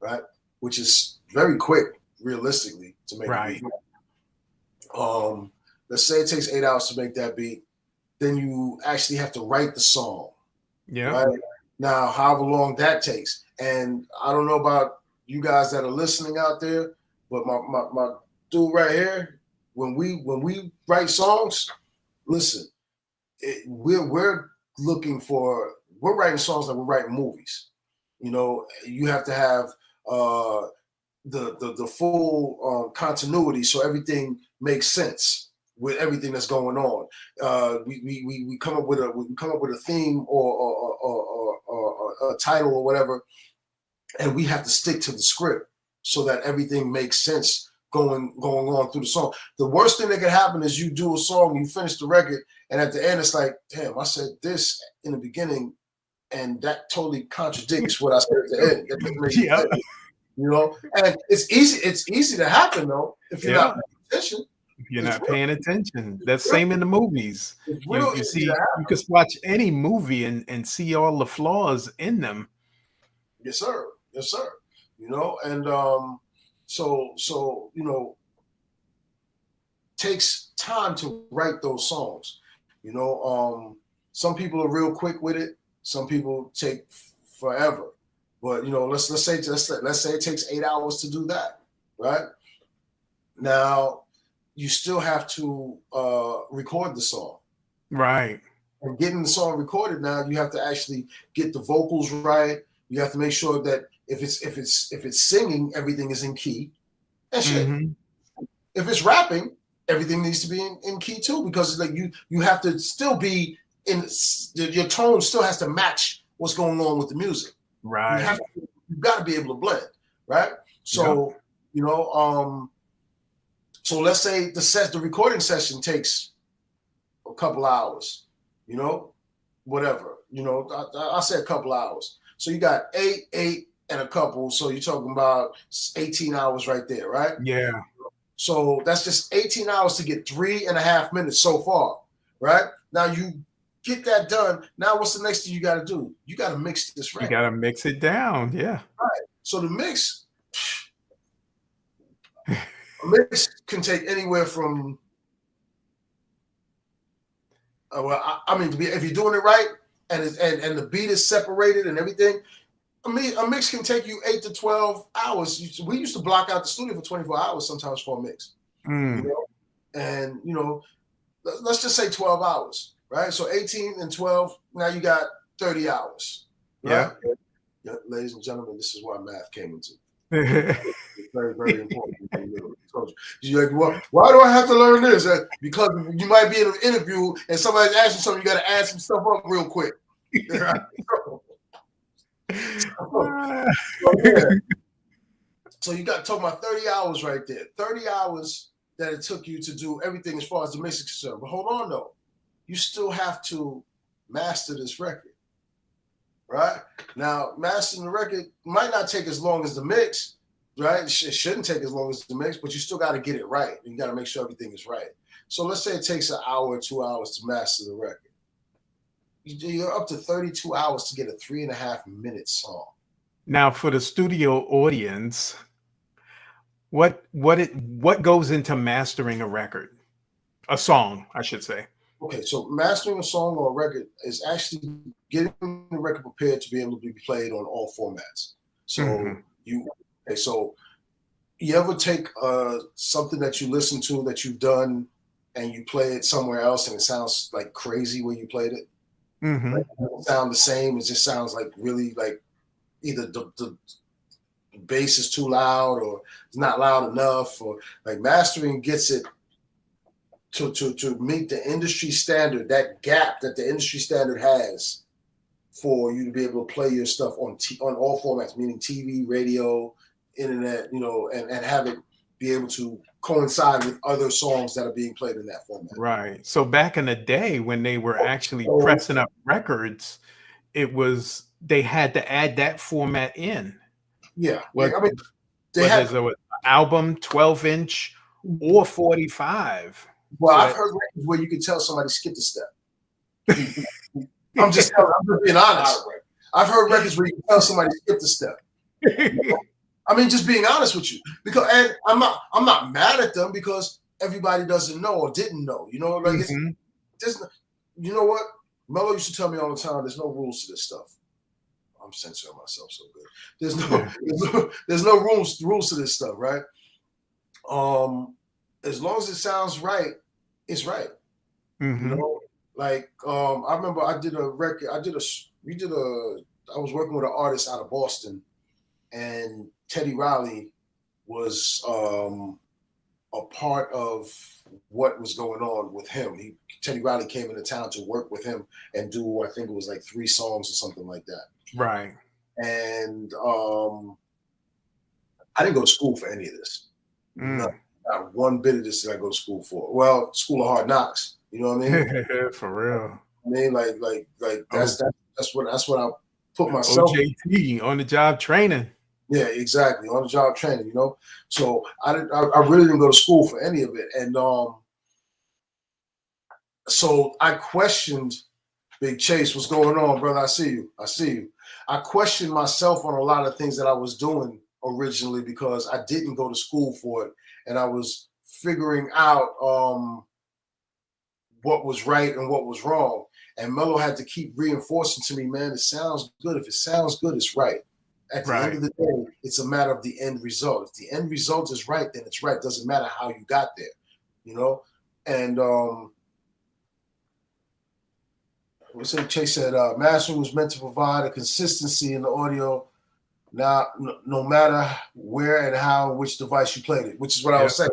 right? Which is very quick, realistically, to make a beat. Let's say it takes 8 hours to make that beat. Then you actually have to write the song. Yeah. Right? Now, however long that takes, and I don't know about you guys that are listening out there, but my dude right here, when we write songs. Listen, we're writing songs like we're writing movies. You know, you have to have the full continuity so everything makes sense with everything that's going on. We come up with a theme or a title or whatever, and we have to stick to the script so that everything makes sense. Going on through the song. The worst thing that could happen is you do a song, you finish the record, and at the end it's like, damn, I said this in the beginning, and that totally contradicts what I said at the end. That doesn't make sense, you know. And it's easy to happen though if you're not paying attention. If you're not paying attention. That's same in the movies. You see, you can watch any movie and see all the flaws in them. Yes, sir. Yes, sir. You know, and So you know, takes time to write those songs. You know, some people are real quick with it. Some people take forever. But you know, let's say it takes 8 hours to do that, right? Now, you still have to record the song, right? And getting the song recorded, now you have to actually get the vocals right. You have to make sure that if it's singing, everything is in key. That shit. If it's rapping, everything needs to be in key too, because like you have to still be in. Your tone still has to match what's going on with the music. Right. You've got to be able to blend. Right. So you know, so let's say the recording session takes a couple hours. You know, whatever. You know, I say a couple hours. So you got eight. And a couple, so you're talking about 18 hours right there, right? Yeah. So that's just 18 hours to get 3.5 minutes so far, right? Now you get that done. Now what's the next thing you got to do? You got to mix this record. You got to mix it down, yeah. Right. So the mix A mix can take anywhere from, I mean, if you're doing it right and the beat is separated and everything, I mean, a mix can take you 8 to 12 hours. We used to block out the studio for 24 hours sometimes for a mix, you know, and, you know, let's just say 12 hours, right? So 18 and 12, now you got 30 hours, right? Yeah, ladies and gentlemen, this is why math came into. It's very, very important. You're like, well, why do I have to learn this? Because you might be in an interview and somebody's asking you something, you got to add some stuff up real quick. Right? So you got talking about 30 hours right there. 30 hours that it took you to do everything as far as the mix is concerned. But hold on though. You still have to master this record. Right? Now, mastering the record might not take as long as the mix, right? It shouldn't take as long as the mix, but you still got to get it right. You got to make sure everything is right. So let's say it takes an hour or 2 hours to master the record. You're up to 32 hours to get a 3.5-minute song. Now, for the studio audience, what goes into mastering a record? A song, I should say. Okay, so mastering a song or a record is actually getting the record prepared to be able to be played on all formats. So so you ever take something that you listen to that you've done and you play it somewhere else and it sounds like crazy when you played it? Like, it doesn't sound the same. It just sounds like really like either the bass is too loud or it's not loud enough, or like mastering gets it to meet the industry standard, that gap that the industry standard has for you to be able to play your stuff on all formats, meaning TV, radio, internet, you know, and have it be able to coincide with other songs that are being played in that format. Right. So back in the day when they were actually pressing up records, they had to add that format in. Yeah. What, I mean, an album, 12-inch or 45. Well, I've heard records where you can tell somebody skipped a step. I'm just being honest. I've heard records where you can tell somebody skipped a step. I mean, just being honest with you, because and I'm not mad at them because everybody doesn't know or didn't know. You know, like you know what? Mello used to tell me all the time, there's no rules to this stuff. I'm censoring myself so good. There's no rules to this stuff, right? As long as it sounds right, it's right. You know, like I remember I did a record. I was working with an artist out of Boston, and Teddy Riley was a part of what was going on with him. Teddy Riley came into town to work with him and do, I think it was like 3 songs or something like that. Right. And I didn't go to school for any of this. Not one bit of this did I go to school for. Well, School of Hard Knocks. You know what I mean? For real. I mean, like that's what I put myself. OJT, on the job training. Yeah, exactly, on the job training. You know, so I really didn't go to school for any of it, and so I questioned Big Chase. What's going on, brother? I see you. I questioned myself on a lot of things that I was doing originally because I didn't go to school for it, and I was figuring out what was right and what was wrong. And Mello had to keep reinforcing to me, man, it sounds good. If it sounds good, it's right. At the end of the day, it's a matter of the end result. If the end result is right, then it's right. It doesn't matter how you got there, you know? And Chase said, mastering was meant to provide a consistency in the audio, no matter where and how, which device you played it, which is what I was saying.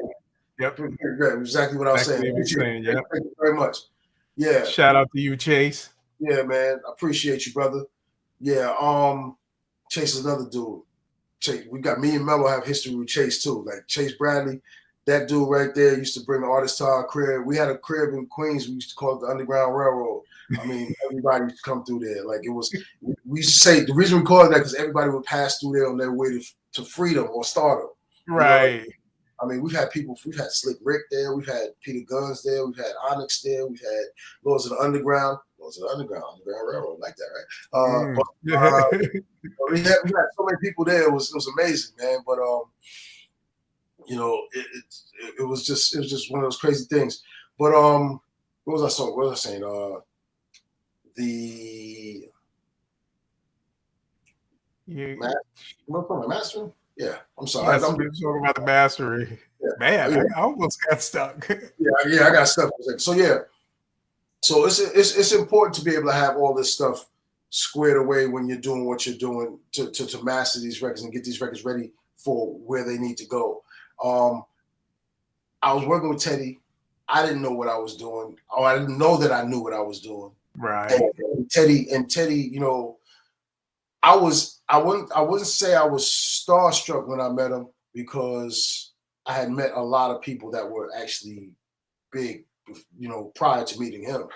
Yep. Exactly what I was saying. Thank you very much. Yeah. Shout out to you, Chase. Yeah, man. I appreciate you, brother. Yeah. Chase is another dude. Chase, we got me and Mello have history with Chase too. Like Chase Bradley, that dude right there used to bring artists to our crib. We had a crib in Queens. We used to call it the Underground Railroad. I mean, everybody used to come through there. Like it was, we used to say the reason we called it that because everybody would pass through there on their way to freedom or stardom. Right. You know? I mean, we've had Slick Rick there, we've had Peter Guns there, we've had Onyx there, we've had Lords of the Underground. was it Underground Railroad, like that, right? We had so many people there. It was amazing, man. But it was just one of those crazy things. But what was I saying? Mastering? Yeah, I'm sorry. I'm talking about the mastering. Yeah. Man, I almost got stuck. Yeah, I got stuck. So yeah, so it's important to be able to have all this stuff squared away when you're doing what you're doing to master these records and get these records ready for where they need to go. I was working with Teddy. I didn't know what I was doing. Or I didn't know that I knew what I was doing. Right. And Teddy, you know, I wouldn't say I was starstruck when I met him, because I had met a lot of people that were actually big, you know, prior to meeting him.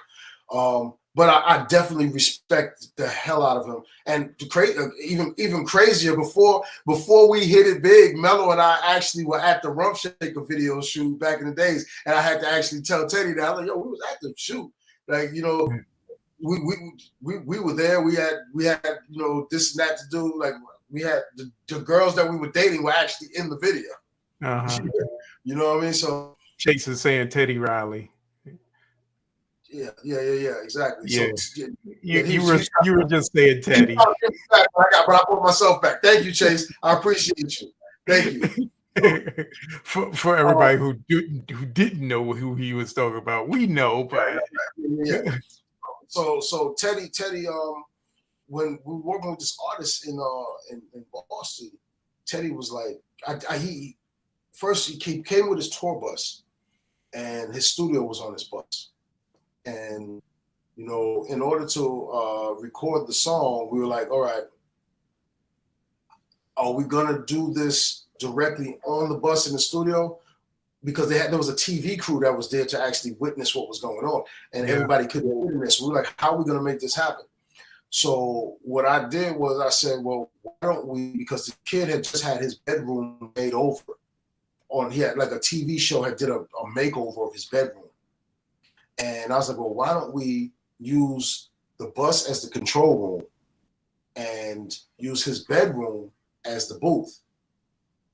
But I definitely respect the hell out of him. And even crazier, before we hit it big, Mello and I actually were at the Rump Shaker video shoot back in the days, and I had to actually tell Teddy that. I was like, yo, we was at the shoot, like, you know. We were there. We had you know, this and that to do. Like, we had the girls that we were dating were actually in the video. You know what I mean? So Chase is saying Teddy Riley. Yeah, exactly. Yeah. So, you were just saying Teddy. But I put myself back. Thank you, Chase. I appreciate you. Thank you. For everybody who didn't know who he was talking about, we know, but yeah. So Teddy, when we were working with this artist in Boston, Teddy was like, he came with his tour bus, and his studio was on his bus, and you know, in order to record the song, we were like, all right, are we gonna do this directly on the bus in the studio? Because there was a TV crew that was there to actually witness what was going on, and everybody couldn't witness. We were like, how are we going to make this happen? So what I did was I said, well, why don't we, because the kid had just had his bedroom made over. He had like a TV show had did a makeover of his bedroom. And I was like, well, why don't we use the bus as the control room and use his bedroom as the booth?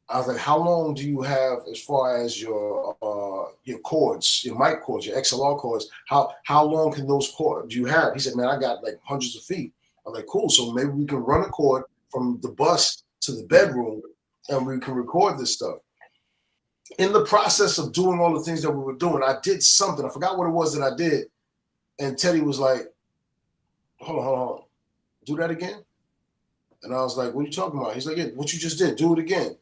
I was like, how long do you have as far as your cords, your mic cords, your XLR cords? How long can those cords do you have? He said, man, I got like hundreds of feet. I'm like, cool. So maybe we can run a cord from the bus to the bedroom, and we can record this stuff. In the process of doing all the things that we were doing, I did something. I forgot what it was that I did. And Teddy was like, hold on. Do that again? And I was like, what are you talking about? He's like, yeah, what you just did, do it again.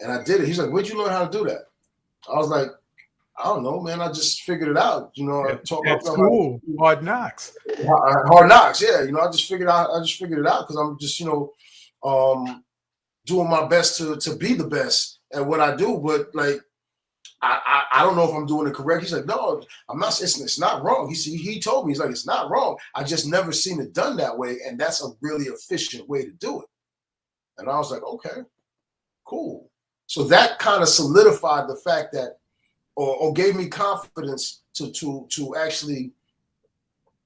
And I did it. He's like, where'd you learn how to do that? I was like, I don't know, man. I just figured it out. You know, at school, Hard Knocks. Hard Knocks, yeah. You know, I just figured it out because I'm just, you know, doing my best to be the best at what I do. But like, I don't know if I'm doing it correct. He's like, no, I'm not. It's not wrong. He told me, he's like, it's not wrong. I just never seen it done that way, and that's a really efficient way to do it. And I was like, okay, cool. So that kind of solidified the fact that, or gave me confidence to actually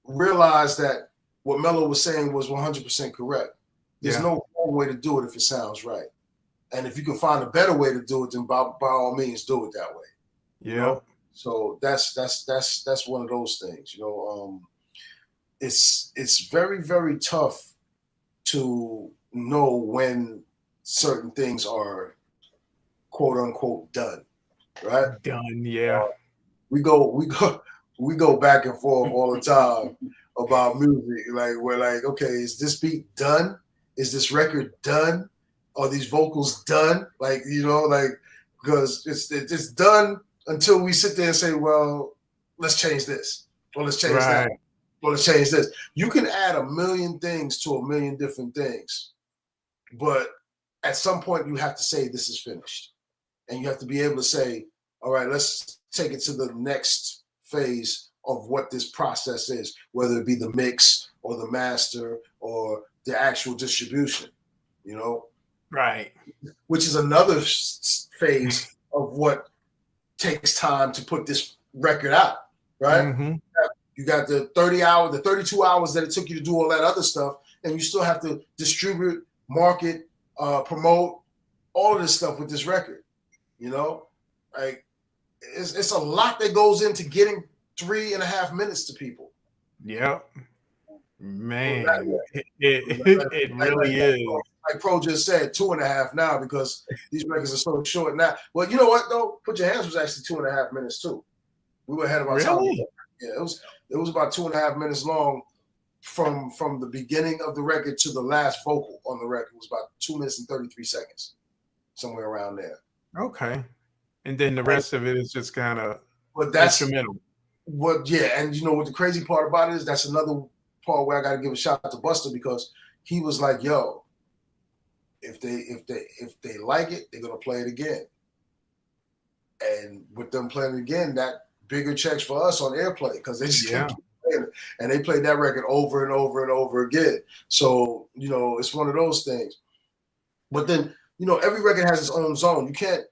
realize that what Mello was saying was 100% correct. There's no wrong way to do it if it sounds right. And if you can find a better way to do it, then by all means do it that way. Yeah. You know? So that's one of those things. You know, it's very, very tough to know when certain things are quote unquote done, right? Done, yeah. We go back and forth all the time about music. Like, we're like, okay, is this beat done? Is this record done? Are these vocals done? Like, you know, like, because it's done until we sit there and say, well, let's change this, or let's change that, or let's change this. You can add a million things to a million different things, but at some point you have to say this is finished. And you have to be able to say, all right, let's take it to the next phase of what this process is, whether it be the mix or the master or the actual distribution, you know? Right. Which is another phase of what takes time to put this record out, right? Mm-hmm. You got the 32 hours that it took you to do all that other stuff, and you still have to distribute, market, promote, all of this stuff with this record. You know, like it's a lot that goes into getting 3.5 minutes to people. Yep. Man, it really is. Like Pro just said, 2.5 now because these records are so short now. Well, you know what though? Put Your Hands was actually 2.5 minutes too. We were ahead of our time. Yeah, it was about 2.5 minutes long from the beginning of the record to the last vocal on the record. It was about 2 minutes and 33 seconds, somewhere around there. Okay, and then the rest of it is just kind of instrumental. And you know what the crazy part about it is? That's another part where I got to give a shout out to Busta because he was like, "Yo, if they like it, they're gonna play it again." And with them playing it again, that bigger checks for us on airplay because they just keep playing it. And they played that record over and over and over again. So, you know, it's one of those things. But then, you know, every record has its own zone. You can't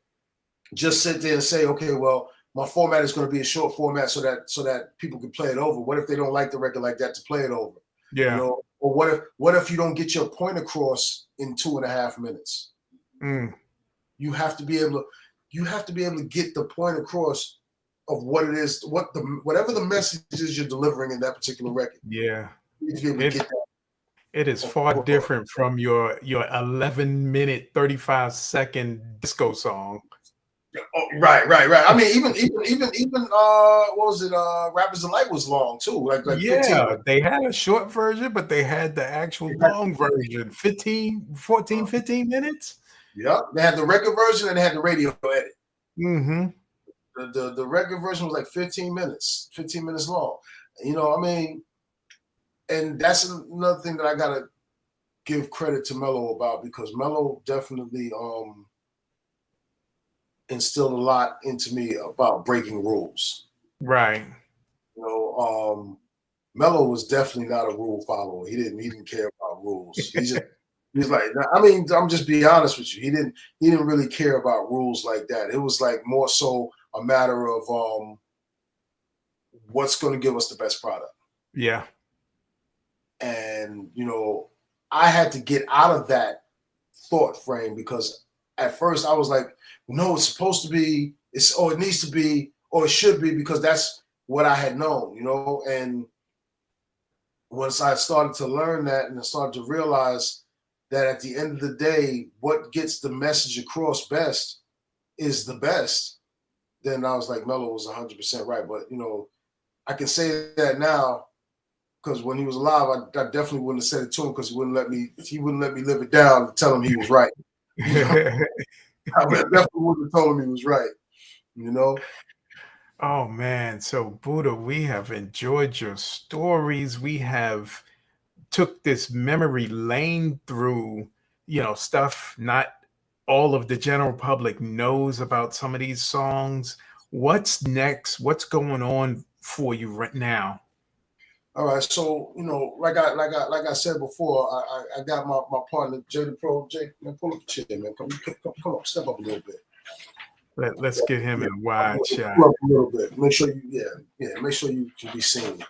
just sit there and say, okay, well, my format is going to be a short format so that people can play it over. What if they don't like the record like that to play it over? Yeah. You know, or what if you don't get your point across in 2.5 minutes? You have to be able to get the point across of what it is, whatever the message is you're delivering in that particular record. Yeah. You need to be able to get that. It is far different from your 11-minute, 35-second disco song. Oh, right. I mean, even what was it? Rappers Delight was long too. Like 15. They had a short version, but they had the actual long version, 15 minutes. Yeah, they had the record version and they had the radio edit. Mm-hmm. The record version was like 15 minutes long. You know, I mean, and that's another thing that I gotta give credit to Mello about because Mello definitely instilled a lot into me about breaking rules. Right. You know, Mello was definitely not a rule follower. He didn't care about rules. He's like, I mean, I'm just being honest with you. He didn't really care about rules like that. It was like more so a matter of what's going to give us the best product. Yeah. And, you know, I had to get out of that thought frame because at first I was like, no, it's supposed to be, it needs to be, or it should be because that's what I had known, you know? And once I started to learn that and I started to realize that at the end of the day, what gets the message across best is the best, then I was like, Mello was 100% right. But, you know, I can say that now because when he was alive, I definitely wouldn't have said it to him because he wouldn't let me live it down to tell him he was right. You know? I definitely wouldn't have told him he was right, you know? Oh, man. So, Buddha, we have enjoyed your stories. We have took this memory lane through, you know, stuff not all of the general public knows about some of these songs. What's next? What's going on for you right now? All right, so you know, like I said before, I got my partner Pt.2. Jay, man, pull up the chair, man. Come up, step up a little bit. Let's get him in a wide shot. Pull up a little bit. Make sure you, make sure you can be seen.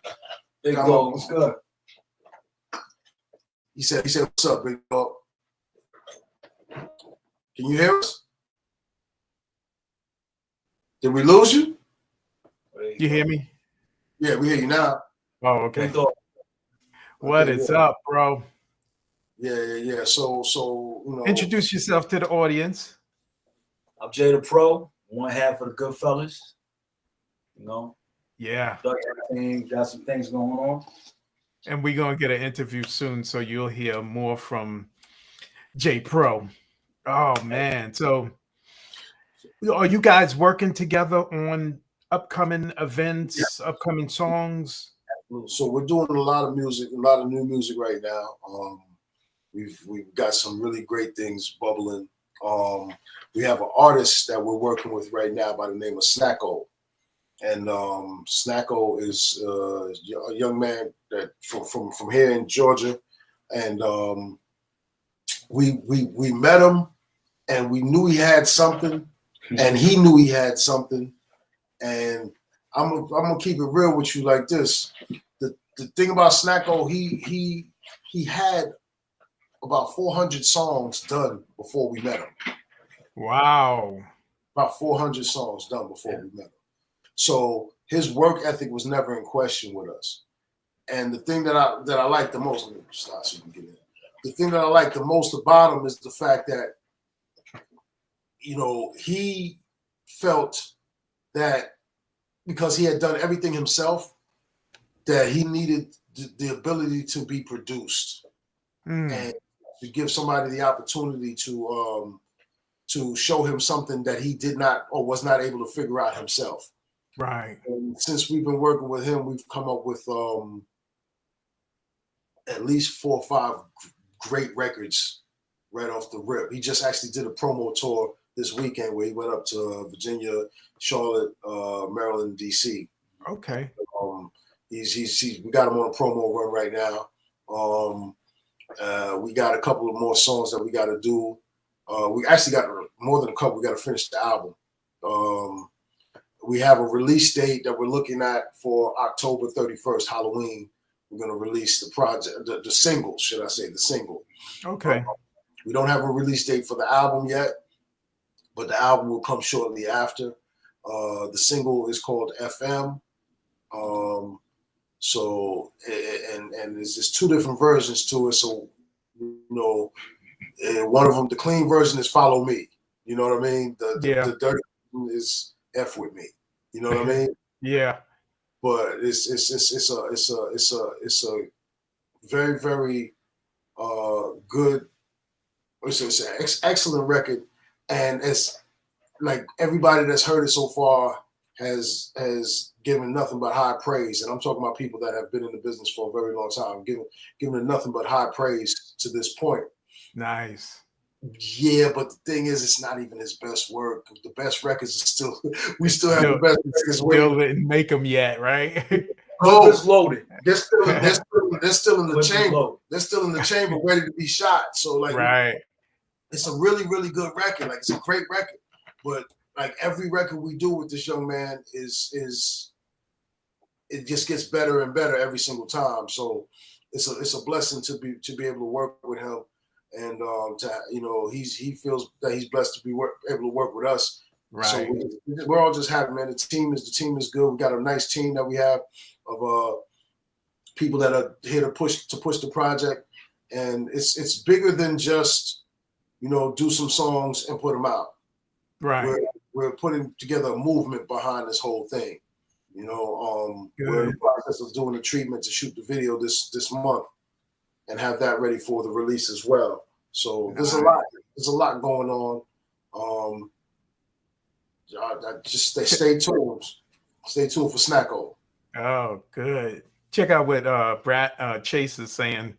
Big dog, what's good? He said, what's up, big dog? Can you hear us? Did we lose you? You hear me? Yeah, we hear you now. Oh, okay. What is up, bro? Yeah. So you know, introduce yourself to the audience. I'm Pt.2, one half of the Goodfellas. You know. Yeah. Got some things going on. And we're gonna get an interview soon, so you'll hear more from J-Pro. Oh man. So are you guys working together on upcoming events, upcoming songs? So we're doing a lot of music, a lot of new music right now. We've got some really great things bubbling. We have an artist that we're working with right now by the name of Snacko. And Snacko is a young man that from here in Georgia. And we met him and we knew he had something and he knew he had something. And I'm gonna keep it real with you like this. The thing about Snacko, he had about 400 songs done before we met him. Wow. About 400 songs done before we met him. So his work ethic was never in question with us. And the thing that I like the most, let me stop so you can get in. The thing that I like the most about him is the fact that, you know, he felt that because he had done everything himself, that he needed the ability to be produced and to give somebody the opportunity to show him something that he did not or was not able to figure out himself. Right. And since we've been working with him, we've come up with at least 4 or 5 great records right off the rip. He just actually did a promo tour this weekend where he went up to Virginia, Charlotte, Maryland, DC. Okay. We got him on a promo run right now. We got a couple of more songs that we got to do. We actually got more than a couple. We got to finish the album. We have a release date that we're looking at for October 31st, Halloween. We're going to release the project, the single, should I say, the single. Okay. We don't have a release date for the album yet, but the album will come shortly after. The single is called FM. So, and there's just 2 different versions to it. So, you know, one of them, the clean version is Follow Me. You know what I mean? The dirty one is F With Me. You know what I mean? Yeah. But it's a very, very good, it's an excellent record. And it's like everybody that's heard it so far has given nothing but high praise. And I'm talking about people that have been in the business for a very long time, giving it nothing but high praise to this point. Nice. Yeah, but the thing is, it's not even his best work. The best records are still, we still have the best records. Still didn't make them yet, right? Oh, it's loaded. They're still in the chamber. They're still in the chamber, ready to be shot. So like, right. It's a really, really good record. Like, it's a great record. But like every record we do with this young man is it just gets better and better every single time. So it's a blessing to be able to work with him. And he feels that he's blessed to be able to work with us. Right. So we're all just happy, man. The team is good. We got a nice team that we have of people that are here to push the project, and it's bigger than just do some songs and put them out. Right. We're putting together a movement behind this whole thing. We're in the process of doing the treatment to shoot the video this month, and have that ready for the release as well. So there's a lot going on. Just stay tuned. Stay tuned for Snacko. Oh, good. Check out what Brad Chase is saying.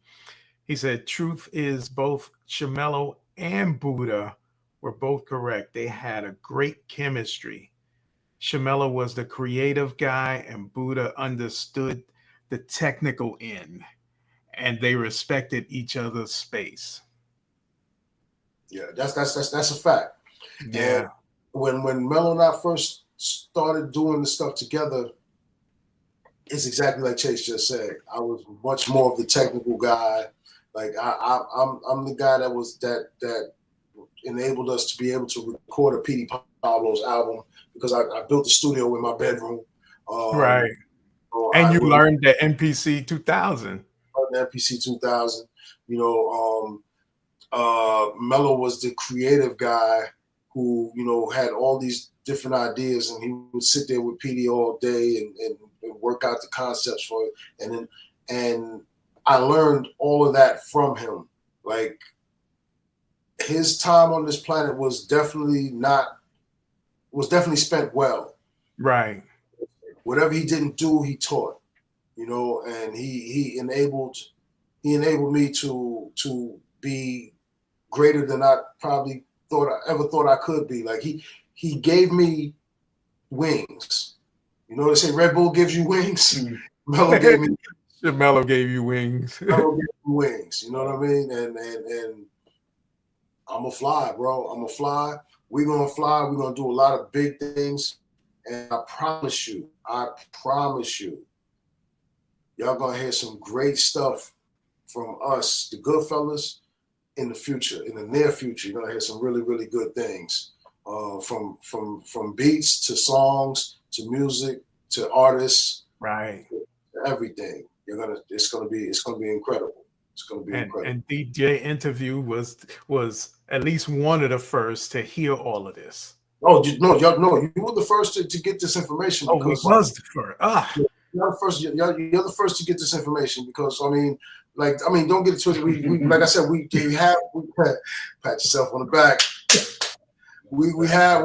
He said, "Truth is both Shamello and Buddah were both correct. They had a great chemistry. Shamello was the creative guy, and Buddah understood the technical end, and they respected each other's space." Yeah, that's a fact. Yeah. And when Mello and I first started doing the stuff together, it's exactly like Chase just said. I was much more of the technical guy. Like I'm the guy that enabled us to be able to record a Pt.2's album, because I built the studio in my bedroom. Right. And you learned the MPC 2000. The MPC 2000. Mello was the creative guy who, had all these different ideas, and he would sit there with PD all day and work out the concepts for it. And I learned all of that from him. Like, his time on this planet was definitely spent well. Right. Whatever he didn't do, he taught. And he enabled me to be greater than I probably ever thought I could be. Like, he gave me wings. They say Red Bull gives you wings. Mello gave me Mello gave you wings. Mello gave me wings. You know what I mean? And I'm a fly, bro. I'm a fly. We're gonna fly. We're gonna do a lot of big things. And I promise you, y'all gonna hear some great stuff from us, the Goodfellas, in the future, in the near future. You're gonna hear some really, really good things. From beats to songs to music to artists, right? To everything. It's gonna be incredible. It's gonna be incredible. And DJ Interview was at least one of the first to hear all of this. Oh, y'all know you were the first to get this information. Oh, we was the first. You're the first to get this information because don't get it twisted. We like I said, we pat yourself on the back. We have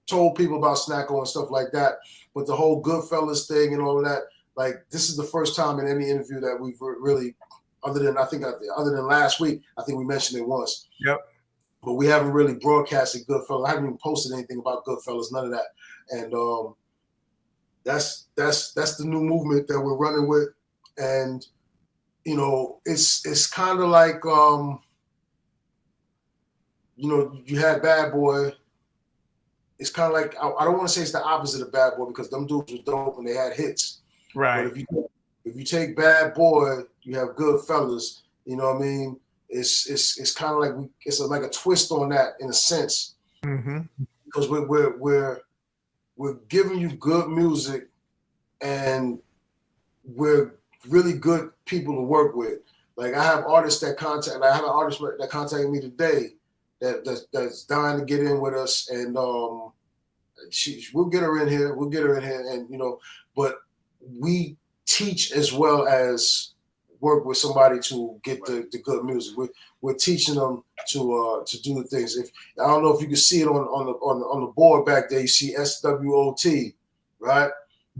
told people about Snacko and stuff like that, but the whole Goodfellas thing and all of that, like this is the first time in any interview that we've really, other than last week, I think we mentioned it once. Yep. But we haven't really broadcasted Goodfellas. I haven't even posted anything about Goodfellas, none of that. And that's the new movement that we're running with. And it's kind of like you had Bad Boy. It's kind of like I don't want to say it's the opposite of Bad Boy because them dudes were dope and they had hits. Right. But if you take Bad Boy, you have Goodfellas. You know what I mean? It's kind of like it's like a twist on that in a sense, because we're giving you good music and we're really good people to work with. Like I have artists that contact. I have an artist that contacted me today that's dying to get in with us, and we'll get her in here. And but we teach as well as work with somebody to get the good music. We're teaching them to do the things. If I don't know if you can see it on the board back there, you see SWOT, right?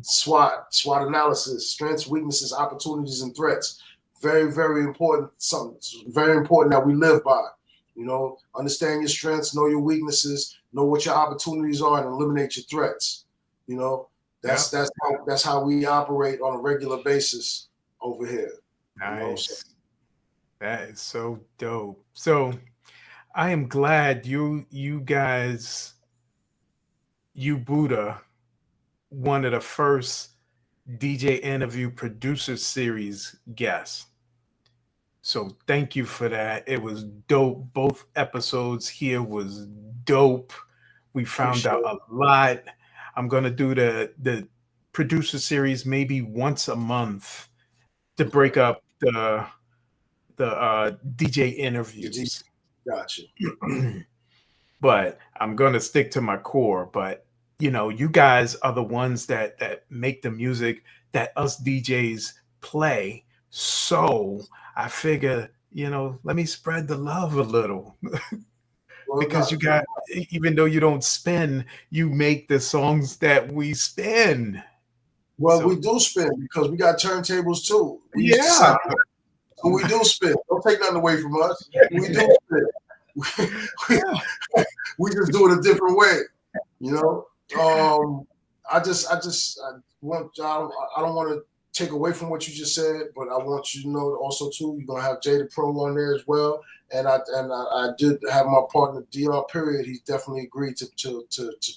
SWOT analysis, strengths, weaknesses, opportunities, and threats. Very, very important. Something very important that we live by. Understand your strengths, know your weaknesses, know what your opportunities are, and eliminate your threats. That's how we operate on a regular basis over here. Nice. That is so dope. So I am glad you guys, Buddah, one of the first DJ Interview Producer Series guests. So thank you for that. It was dope. Both episodes here was dope. We found out a lot. I'm gonna do the producer series maybe once a month to break up the DJ interviews. Gotcha. But I'm gonna stick to my core. But you guys are the ones that make the music that us DJs play. So I figure, let me spread the love a little. Because you got, even though you don't spin, you make the songs that we spin. Well, we do spin because we got turntables too. We do spin. Don't take nothing away from us. We do spin. We just do it a different way. I don't want to take away from what you just said, but I want you to know also too, you're gonna have Pt.2 on there as well. And I did have my partner Dr. Period. He definitely agreed to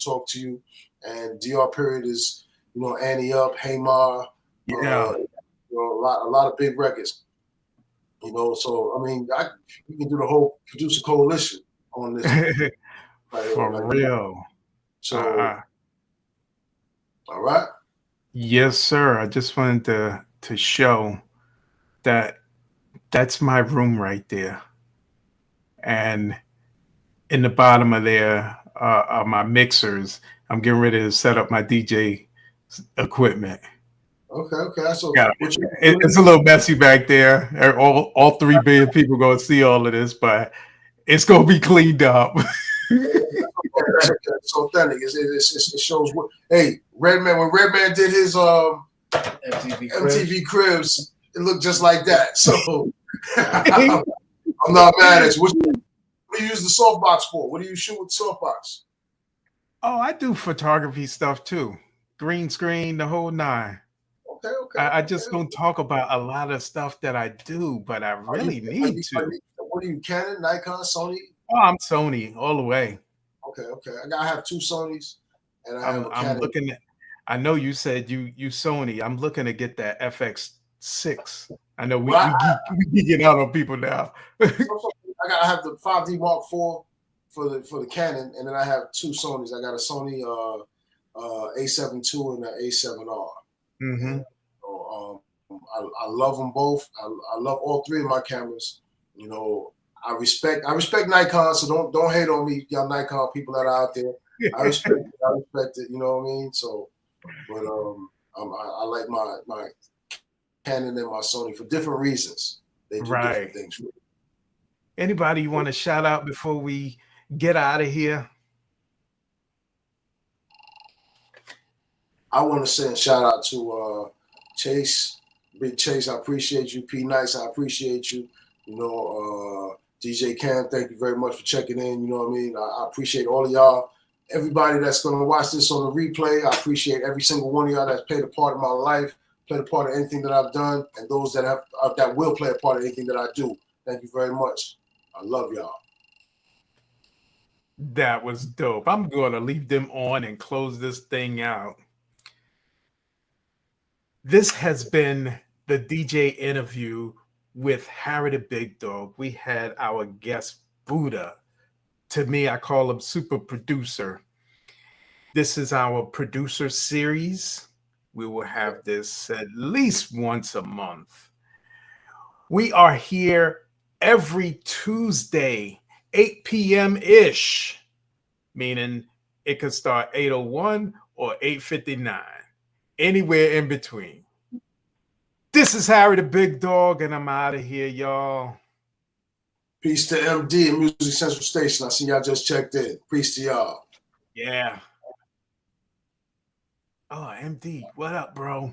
talk to you. And Dr. Period is Annie Up, Hey Ma, a lot of big records. So I mean, we can do the whole producer coalition on this. For real. So, all right. Yes, sir. I just wanted to show that that's my room right there. And in the bottom of there are my mixers. I'm getting ready to set up my DJ equipment. Okay. So it's a little messy back there. All 3 billion people going to see all of this, but it's going to be cleaned up. It's authentic. It shows what. Hey, Redman. When Redman did his MTV Cribs, it looked just like that. So I'm not mad at you. What do you use the softbox for? What do you shoot with the softbox? Oh, I do photography stuff too. Green screen, the whole 9. Okay. I just don't talk about a lot of stuff that I do, but I really need to. What are you, Canon, Nikon, Sony? Oh, I'm Sony all the way. Okay. I have 2 Sonys, and I have a I'm Canon. looking at. I know you said you Sony. I'm looking to get that FX6. I know we geeking out on people now. I have the 5D Mark IV for the Canon, and then I have 2 Sonys. I got a Sony A7 II and an A7R. Mm-hmm. So, I love them both. I love all 3 of my cameras. You know, I respect Nikon, so don't hate on me, y'all Nikon people that are out there. I respect it. You know what I mean? So, but I like my Canon and my Sony for different reasons. They do different things. Anybody you want to shout out before we get out of here? I want to send a shout out to Chase, Big Chase. I appreciate you. P Nice, I appreciate you. You know, DJ Cam, thank you very much for checking in. You know what I mean? I appreciate all of y'all. Everybody that's going to watch this on the replay, I appreciate every single one of y'all that's played a part of my life, played a part of anything that I've done, and those that will play a part of anything that I do. Thank you very much. I love y'all. That was dope. I'm going to leave them on and close this thing out. This has been the DJ interview with Harry the Big Dog. We had our guest Buddah. To me, I call him super producer. This is our producer series. We will have this at least once a month. We are here every Tuesday, 8 p.m.-ish, meaning it could start 8:01 or 8:59, anywhere in between. This is Harry the Big Dog, and I'm out of here, y'all. Peace to MD and Music Central Station. I see y'all just checked in. Peace to y'all. Yeah. Oh, MD, what up, bro?